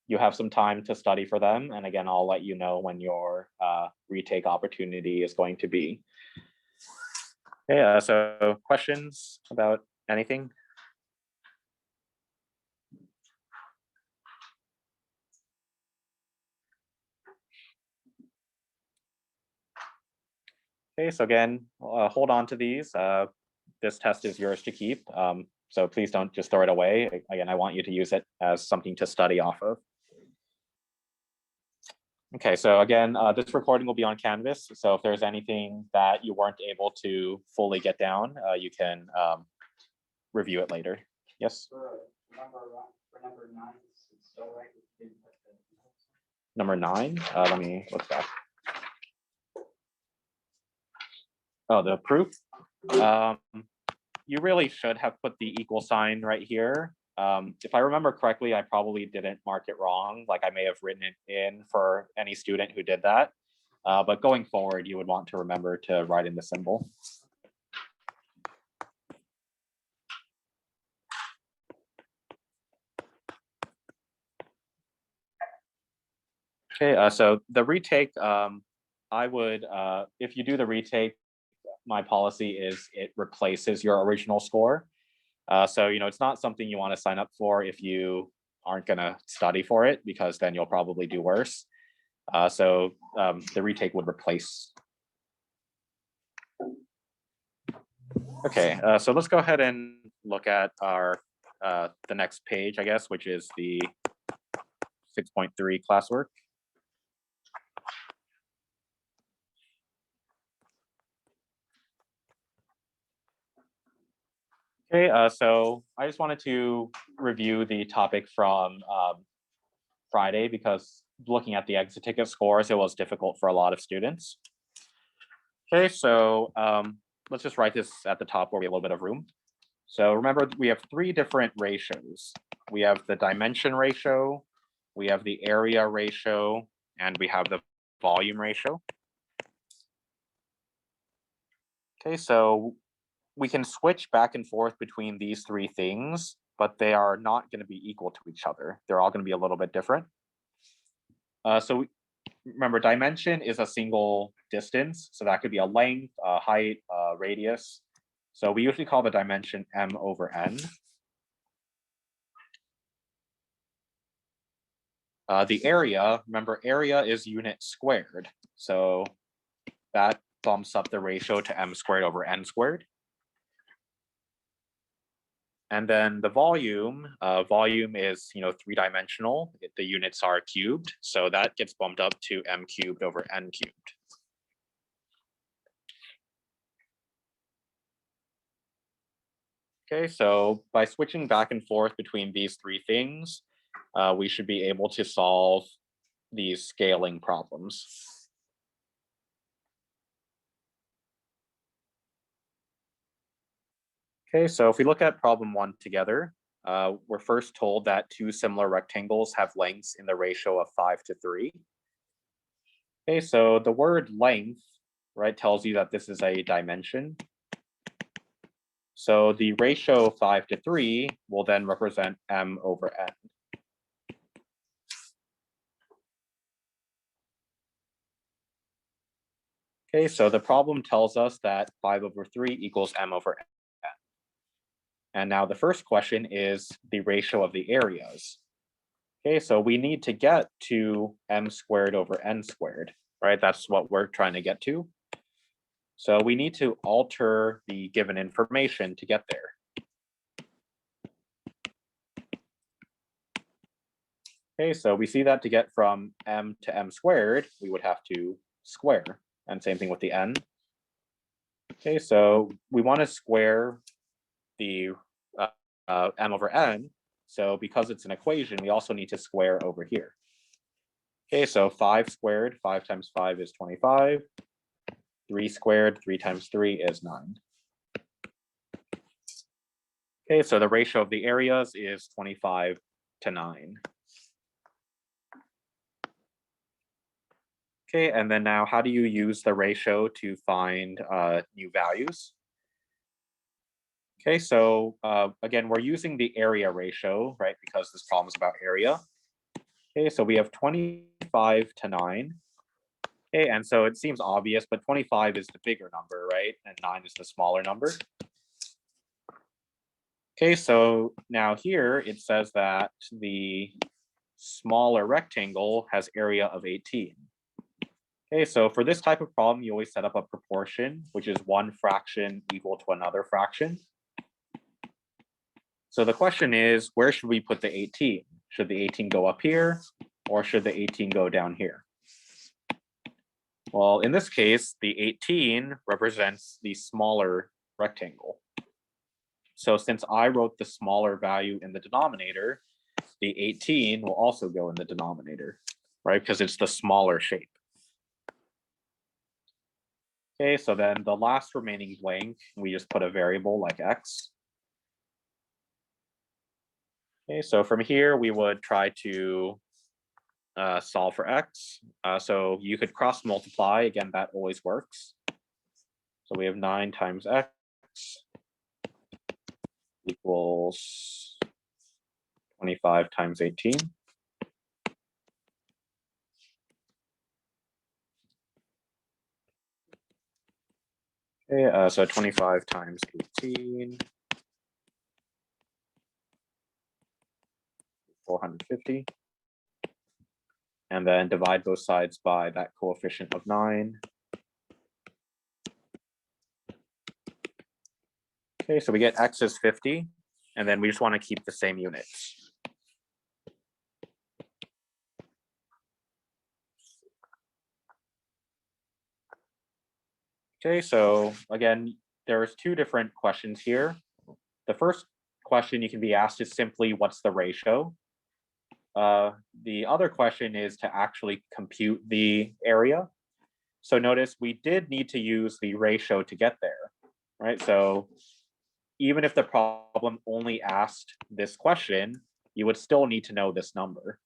you have some time to study for them. And again, I'll let you know when your retake opportunity is going to be. Okay, so questions about anything? Okay, so again, hold on to these. This test is yours to keep. So please don't just throw it away. Again, I want you to use it as something to study off of. Okay, so again, this recording will be on Canvas. So if there's anything that you weren't able to fully get down, you can review it later. Yes? number 9, it's still right. Number 9, let me look back. Oh, the proof. You really should have put the equal sign right here. If I remember correctly, I probably didn't mark it wrong. Like I may have written it in for any student who did that. But going forward, you would want to remember to write in the symbol. Okay, so the retake, I would, if you do the retake, my policy is it replaces your original score. So, it's not something you want to sign up for if you aren't going to study for it, because then you'll probably do worse. So the retake would replace. Okay, so let's go ahead and look at our the next page, I guess, which is the 6.3 classwork. Okay, so I just wanted to review the topic from Friday, because looking at the exit ticket scores, it was difficult for a lot of students. Okay, so let's just write this at the top where we have a little bit of room. So remember, we have 3 different ratios. We have the dimension ratio, we have the area ratio, and we have the volume ratio. Okay, so we can switch back and forth between these 3 things, but they are not going to be equal to each other. They're all going to be a little bit different. So remember, dimension is a single distance. So that could be a length, a height, a radius. So we usually call the dimension m over n. The area, remember, area is unit squared. So that bumps up the ratio to m squared over n squared. And then the volume, volume is 3-dimensional. The units are cubed, so that gets bumped up to m cubed over n cubed. Okay, so by switching back and forth between these 3 things, we should be able to solve these scaling problems. Okay, so if we look at problem 1 together, we're first told that 2 similar rectangles have lengths in the ratio of 5:3. Okay, so the word length, right, tells you that this is a dimension. So the ratio 5:3 will then represent m over n. Okay, so the problem tells us that 5/3 equals m over n. And now the first question is the ratio of the areas. Okay, so we need to get to m squared over n squared, right? That's what we're trying to get to. So we need to alter the given information to get there. Okay, so we see that to get from m to m squared, we would have to square, and same thing with the n. Okay, so we want to square the m over n. So because it's an equation, we also need to square over here. Okay, so 5 squared, 5 times 5 is 25. 3 squared, 3 times 3 is 9. Okay, so the ratio of the areas is 25 to 9. Okay, and then now how do you use the ratio to find new values? Okay, so again, we're using the area ratio, right, because this problem is about area. Okay, so we have 25 to 9. Okay, and so it seems obvious, but 25 is the bigger number, right? And 9 is the smaller number. Okay, so now here it says that the smaller rectangle has area of 18. Okay, so for this type of problem, you always set up a proportion, which is one fraction equal to another fraction. So the question is, where should we put the 18? Should the 18 go up here, or should the 18 go down here? Well, in this case, the 18 represents the smaller rectangle. So since I wrote the smaller value in the denominator, the 18 will also go in the denominator, right? Because it's the smaller shape. Okay, so then the last remaining blank, we just put a variable like x. Okay, so from here, we would try to solve for x. So you could cross multiply, again, that always works. So we have 9 times x equals 25 times 18. Okay, so 25 times 18, 450. And then divide both sides by that coefficient of 9. Okay, so we get x is 50, and then we just want to keep the same units. Okay, so again, there's 2 different questions here. The first question you can be asked is simply, what's the ratio? The other question is to actually compute the area. So notice we did need to use the ratio to get there, right? So even if the problem only asked this question, you would still need to know this number.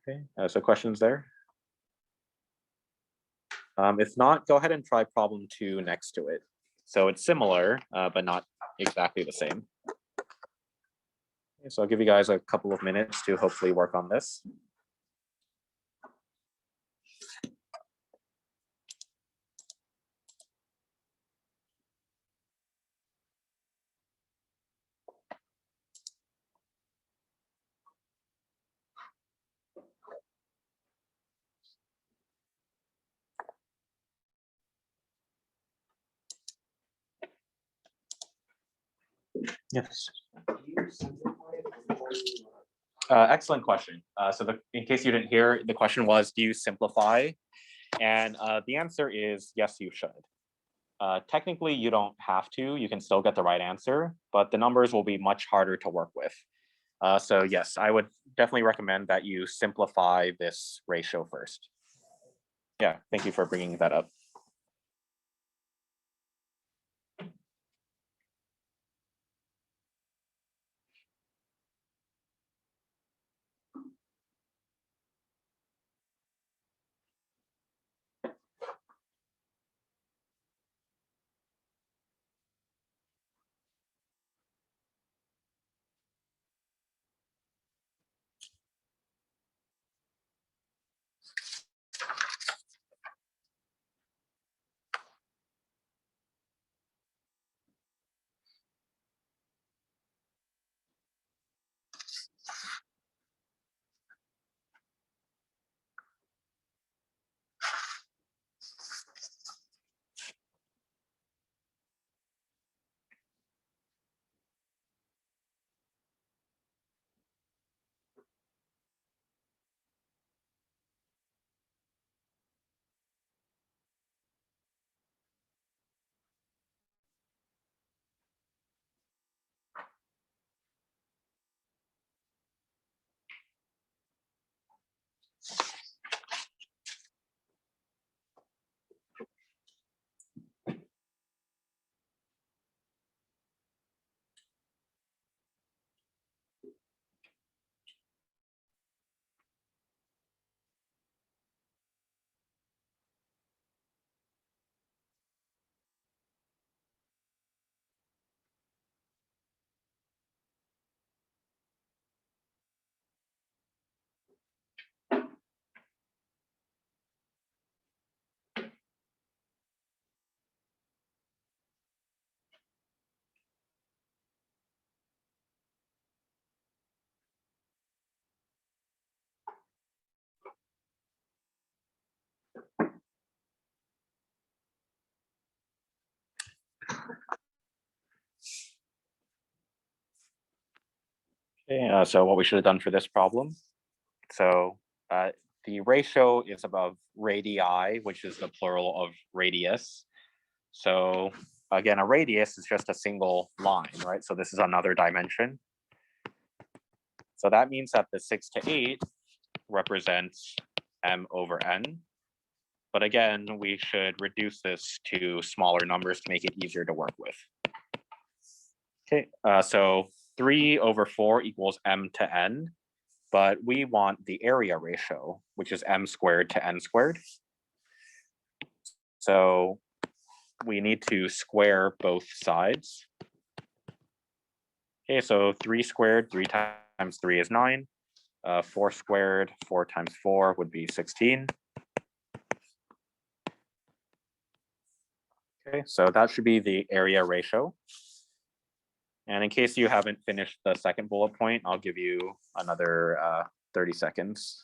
Okay, so questions there? If not, go ahead and try problem 2 next to it. So it's similar, but not exactly the same. Okay, so I'll give you guys a couple of minutes to hopefully work on this. Yes. Excellent question. In case you didn't hear, the question was, do you simplify? And the answer is yes, you should. Technically, you don't have to. You can still get the right answer, but the numbers will be much harder to work with. So yes, I would definitely recommend that you simplify this ratio first. Yeah, thank you for bringing that up. Okay, so what we should have done for this problem. So the ratio is above radii, which is the plural of radius. So again, a radius is just a single line, right? So this is another dimension. So that means that the 6 to 8 represents m over n. But again, we should reduce this to smaller numbers to make it easier to work with. Okay, so 3 over 4 equals m to n, but we want the area ratio, which is m squared to n squared. So we need to square both sides. Okay, so 3 squared, 3 times 3 is 9. 4 squared, 4 times 4 would be 16. Okay, so that should be the area ratio. And in case you haven't finished the second bullet point, I'll give you another 30 seconds.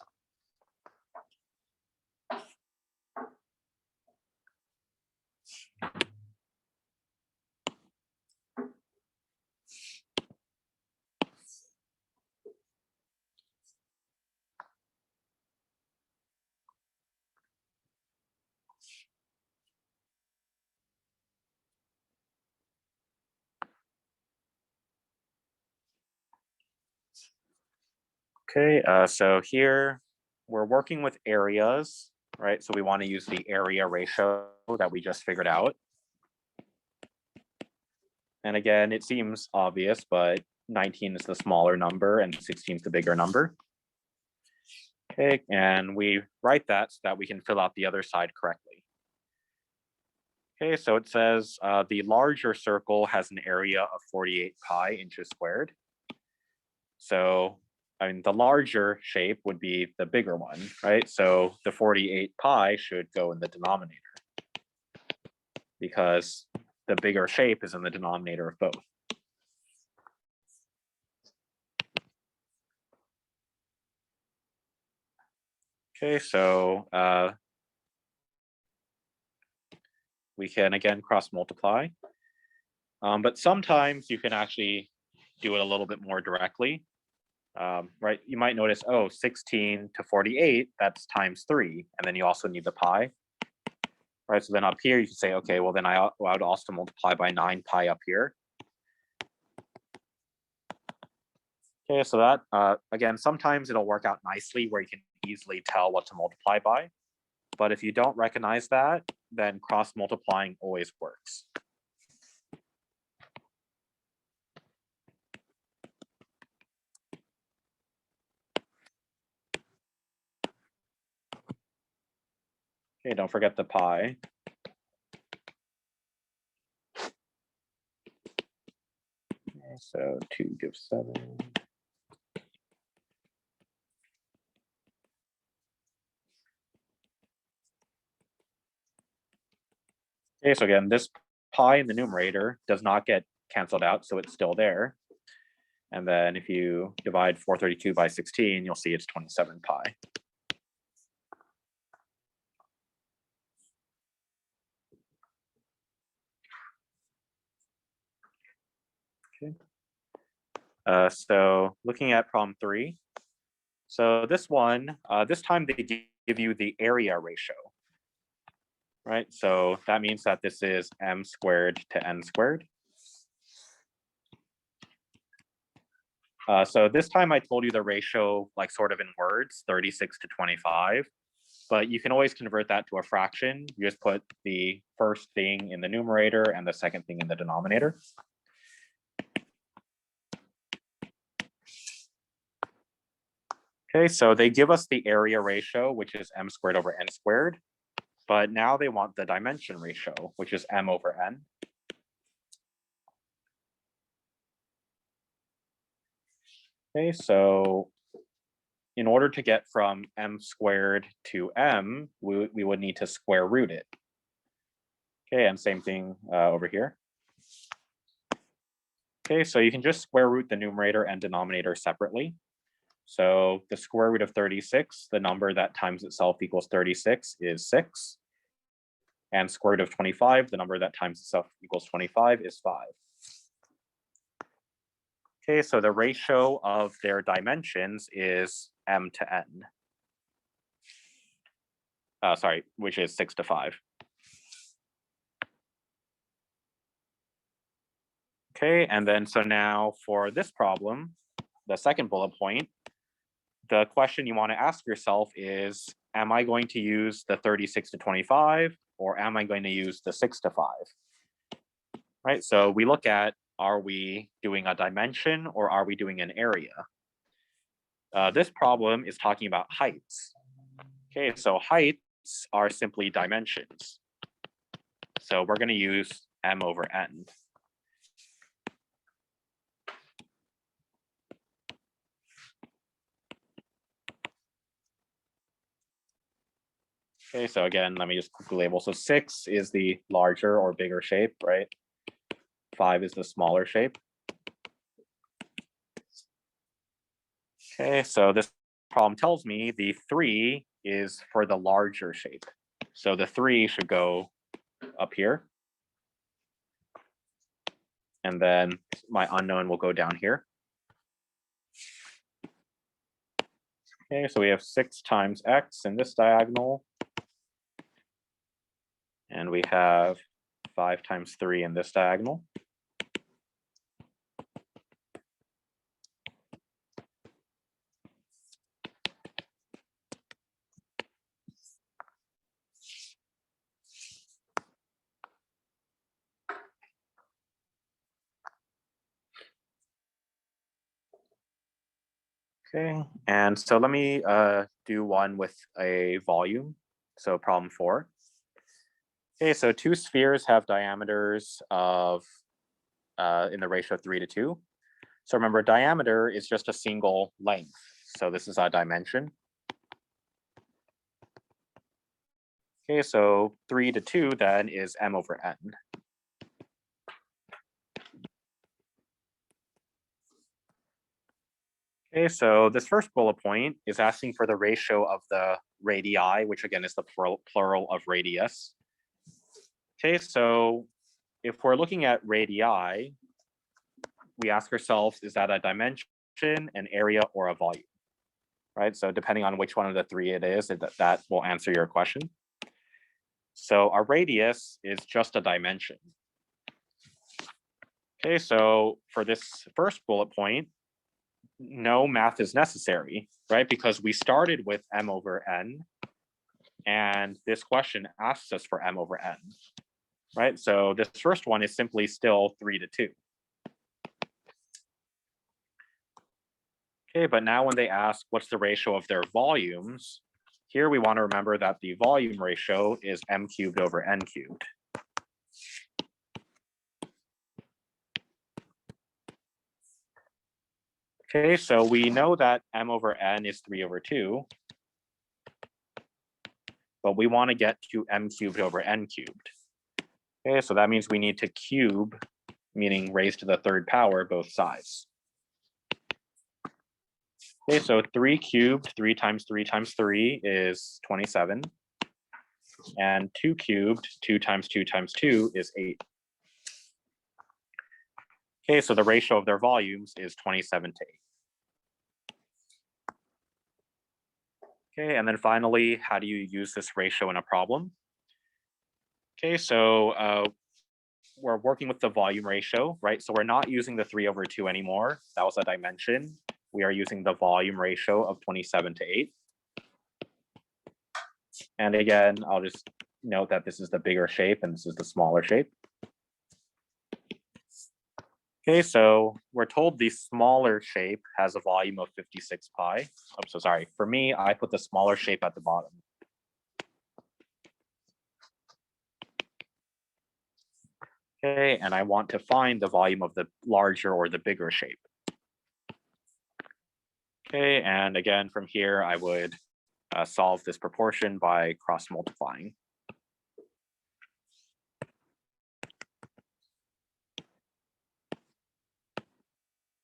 Okay, so here we're working with areas, right? So we want to use the area ratio that we just figured out. And again, it seems obvious, but 19 is the smaller number and 16 is the bigger number. Okay, and we write that so that we can fill out the other side correctly. Okay, so it says the larger circle has an area of 48 pi inches squared. So I mean, the larger shape would be the bigger one, right? So the 48 pi should go in the denominator because the bigger shape is in the denominator of both. Okay, so we can again cross multiply, but sometimes you can actually do it a little bit more directly. Right, you might notice, oh, 16 to 48, that's times 3, and then you also need the pi. Right, so then up here you can say, okay, well then I would also multiply by 9 pi up here. Okay, so that, again, sometimes it'll work out nicely where you can easily tell what to multiply by. But if you don't recognize that, then cross multiplying always works. Okay, don't forget the pi. Okay, so 2 gives 7. Okay, so again, this pi in the numerator does not get canceled out, so it's still there. And then if you divide 432 by 16, you'll see it's 27 pi. Okay. So looking at problem 3. So this one, this time they give you the area ratio, right? So that means that this is m squared to n squared. So this time I told you the ratio, like sort of in words, 36 to 25, but you can always convert that to a fraction. You just put the first thing in the numerator and the second thing in the denominator. Okay, so they give us the area ratio, which is m squared over n squared, but now they want the dimension ratio, which is m over n. Okay, so in order to get from m squared to m, we would need to square root it. Okay, and same thing over here. Okay, so you can just square root the numerator and denominator separately. So the square root of 36, the number that times itself equals 36 is 6. And square root of 25, the number that times itself equals 25 is 5. Okay, so the ratio of their dimensions is m to n. which is 6 to 5. Okay, and then so now for this problem, the second bullet point, the question you want to ask yourself is, am I going to use the 36 to 25 or am I going to use the 6 to 5? Right, so we look at, are we doing a dimension or are we doing an area? This problem is talking about heights. Okay, so heights are simply dimensions. So we're going to use m over n. Okay, so again, let me just quickly label. So 6 is the larger or bigger shape, right? 5 is the smaller shape. Okay, so this problem tells me the 3 is for the larger shape. So the 3 should go up here. And then my unknown will go down here. Okay, so we have 6 times x in this diagonal. And we have 5 times 3 in this diagonal. Okay, and so let me do one with a volume. So problem 4. Okay, so 2 spheres have diameters of in the ratio of 3 to 2. So remember, diameter is just a single length. So this is our dimension. Okay, so 3 to 2 then is m over n. Okay, so this first bullet point is asking for the ratio of the radii, which again is the plural of radius. Okay, so if we're looking at radii, we ask ourselves, is that a dimension, an area, or a volume? Right, so depending on which one of the three it is, that will answer your question. So our radius is just a dimension. Okay, so for this first bullet point, no math is necessary, right? Because we started with m over n, and this question asks us for m over n, right? So this first one is simply still 3 to 2. Okay, but now when they ask what's the ratio of their volumes, here we want to remember that the volume ratio is m cubed over n cubed. Okay, so we know that m over n is 3 over 2, but we want to get to m cubed over n cubed. Okay, so that means we need to cube, meaning raise to the third power, both sides. Okay, so 3 cubed, 3 times 3 times 3 is 27. And 2 cubed, 2 times 2 times 2 is 8. Okay, so the ratio of their volumes is 27 to 8. Okay, and then finally, how do you use this ratio in a problem? Okay, so we're working with the volume ratio, right? So we're not using the 3 over 2 anymore. That was a dimension. We are using the volume ratio of 27 to 8. And again, I'll just note that this is the bigger shape and this is the smaller shape. Okay, so we're told the smaller shape has a volume of 56 pi. I'm so sorry. For me, I put the smaller shape at the bottom. Okay, and I want to find the volume of the larger or the bigger shape. Okay, and again, from here, I would solve this proportion by cross multiplying.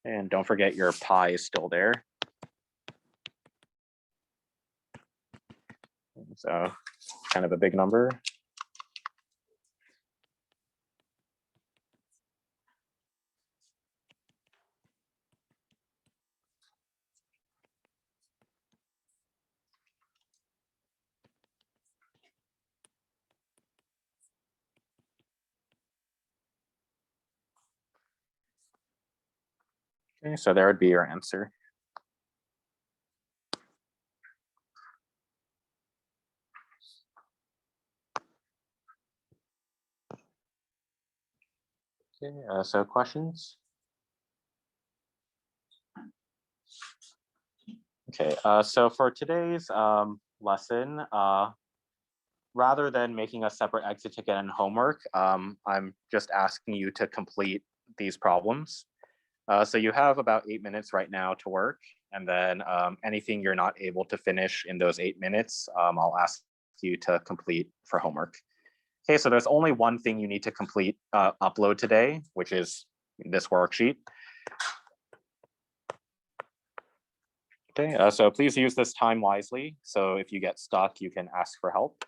And don't forget your pi is still there. So kind of a big number. Okay, so there would be your answer. Okay, so questions? Okay, so for today's lesson, rather than making a separate exit ticket and homework, I'm just asking you to complete these problems. So you have about 8 minutes right now to work, and then anything you're not able to finish in those 8 minutes, I'll ask you to complete for homework. Okay, so there's only one thing you need to complete, upload today, which is this worksheet. Okay, so please use this time wisely. So if you get stuck, you can ask for help.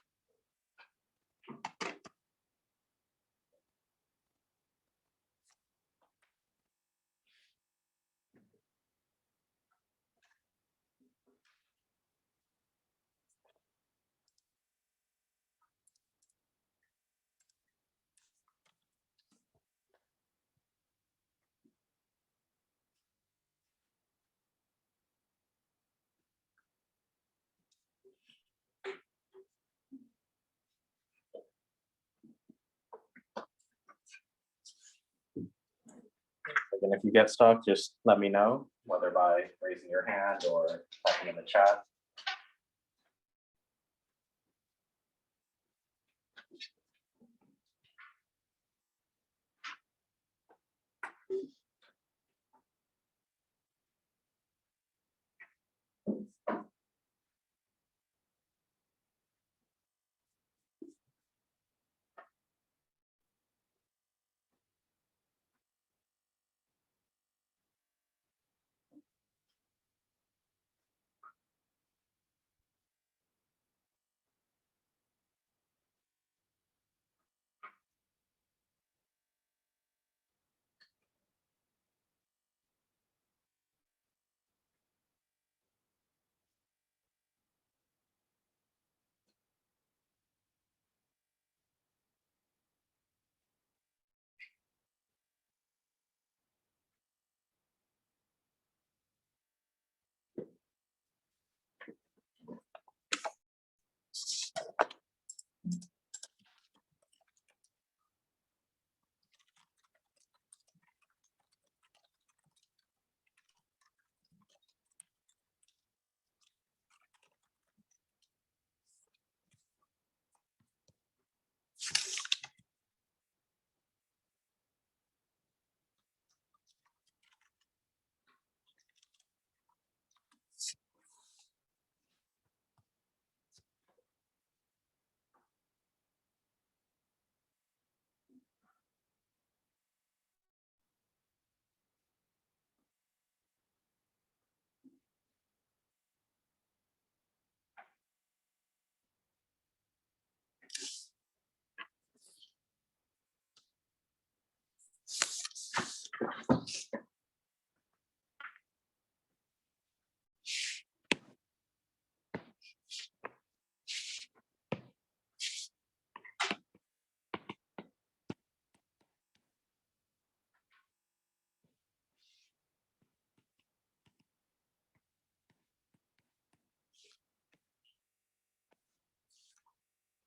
And if you get stuck, just let me know, whether by raising your hand or typing in the chat.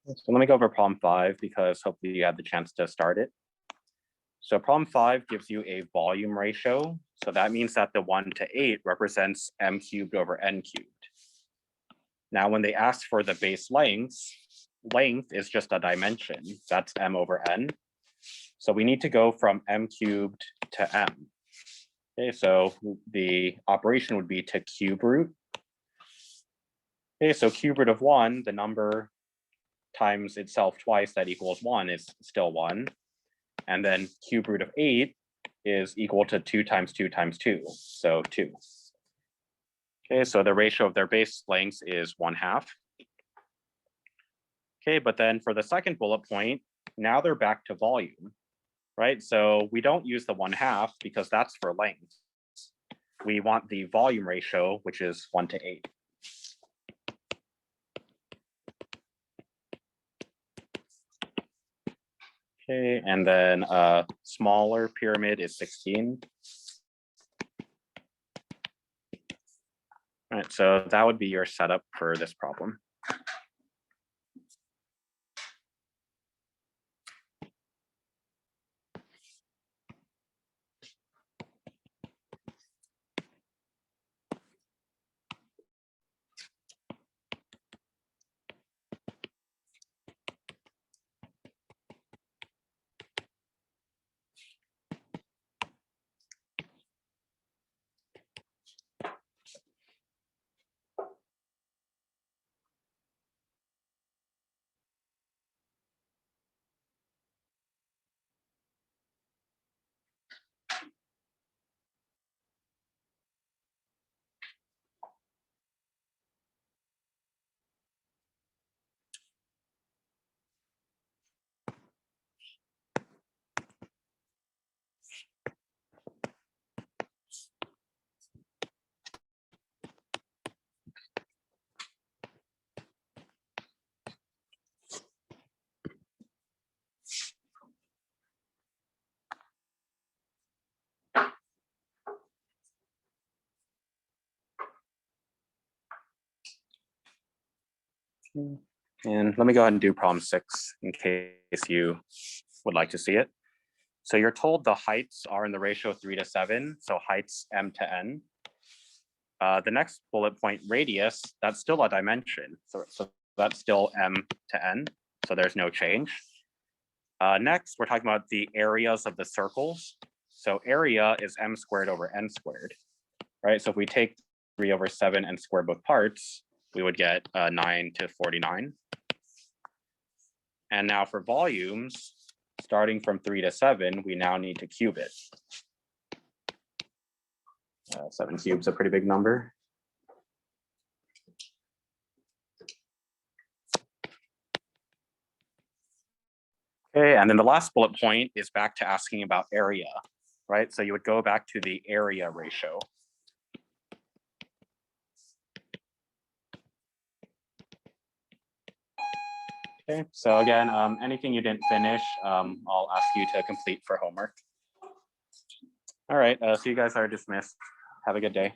So let me go over problem 5 because hopefully you had the chance to start it. So problem 5 gives you a volume ratio. So that means that the 1 to 8 represents m cubed over n cubed. Now, when they ask for the base length is just a dimension. That's m over n. So we need to go from m cubed to m. Okay, so the operation would be to cube root. Okay, so cube root of 1, the number times itself twice, that equals 1, is still 1. And then cube root of 8 is equal to 2 times 2 times 2, so 2. Okay, so the ratio of their base lengths is 1/2. Okay, but then for the second bullet point, now they're back to volume, right? So we don't use the 1/2 because that's for length. We want the volume ratio, which is 1 to 8. Okay, and then a smaller pyramid is 16. All right, so that would be your setup for this problem. And let me go ahead and do problem 6 in case you would like to see it. So you're told the heights are in the ratio 3 to 7, so heights m to n. The next bullet point, radius, that's still a dimension. So that's still m to n, so there's no change. Next, we're talking about the areas of the circles. So area is m squared over n squared, right? So if we take 3 over 7 and square both parts, we would get 9 to 49. And now for volumes, starting from 3 to 7, we now need to cube it. 7 cubes, a pretty big number. Okay, and then the last bullet point is back to asking about area, right? So you would go back to the area ratio. Okay, so again, anything you didn't finish, I'll ask you to complete for homework. All right, so you guys are dismissed. Have a good day.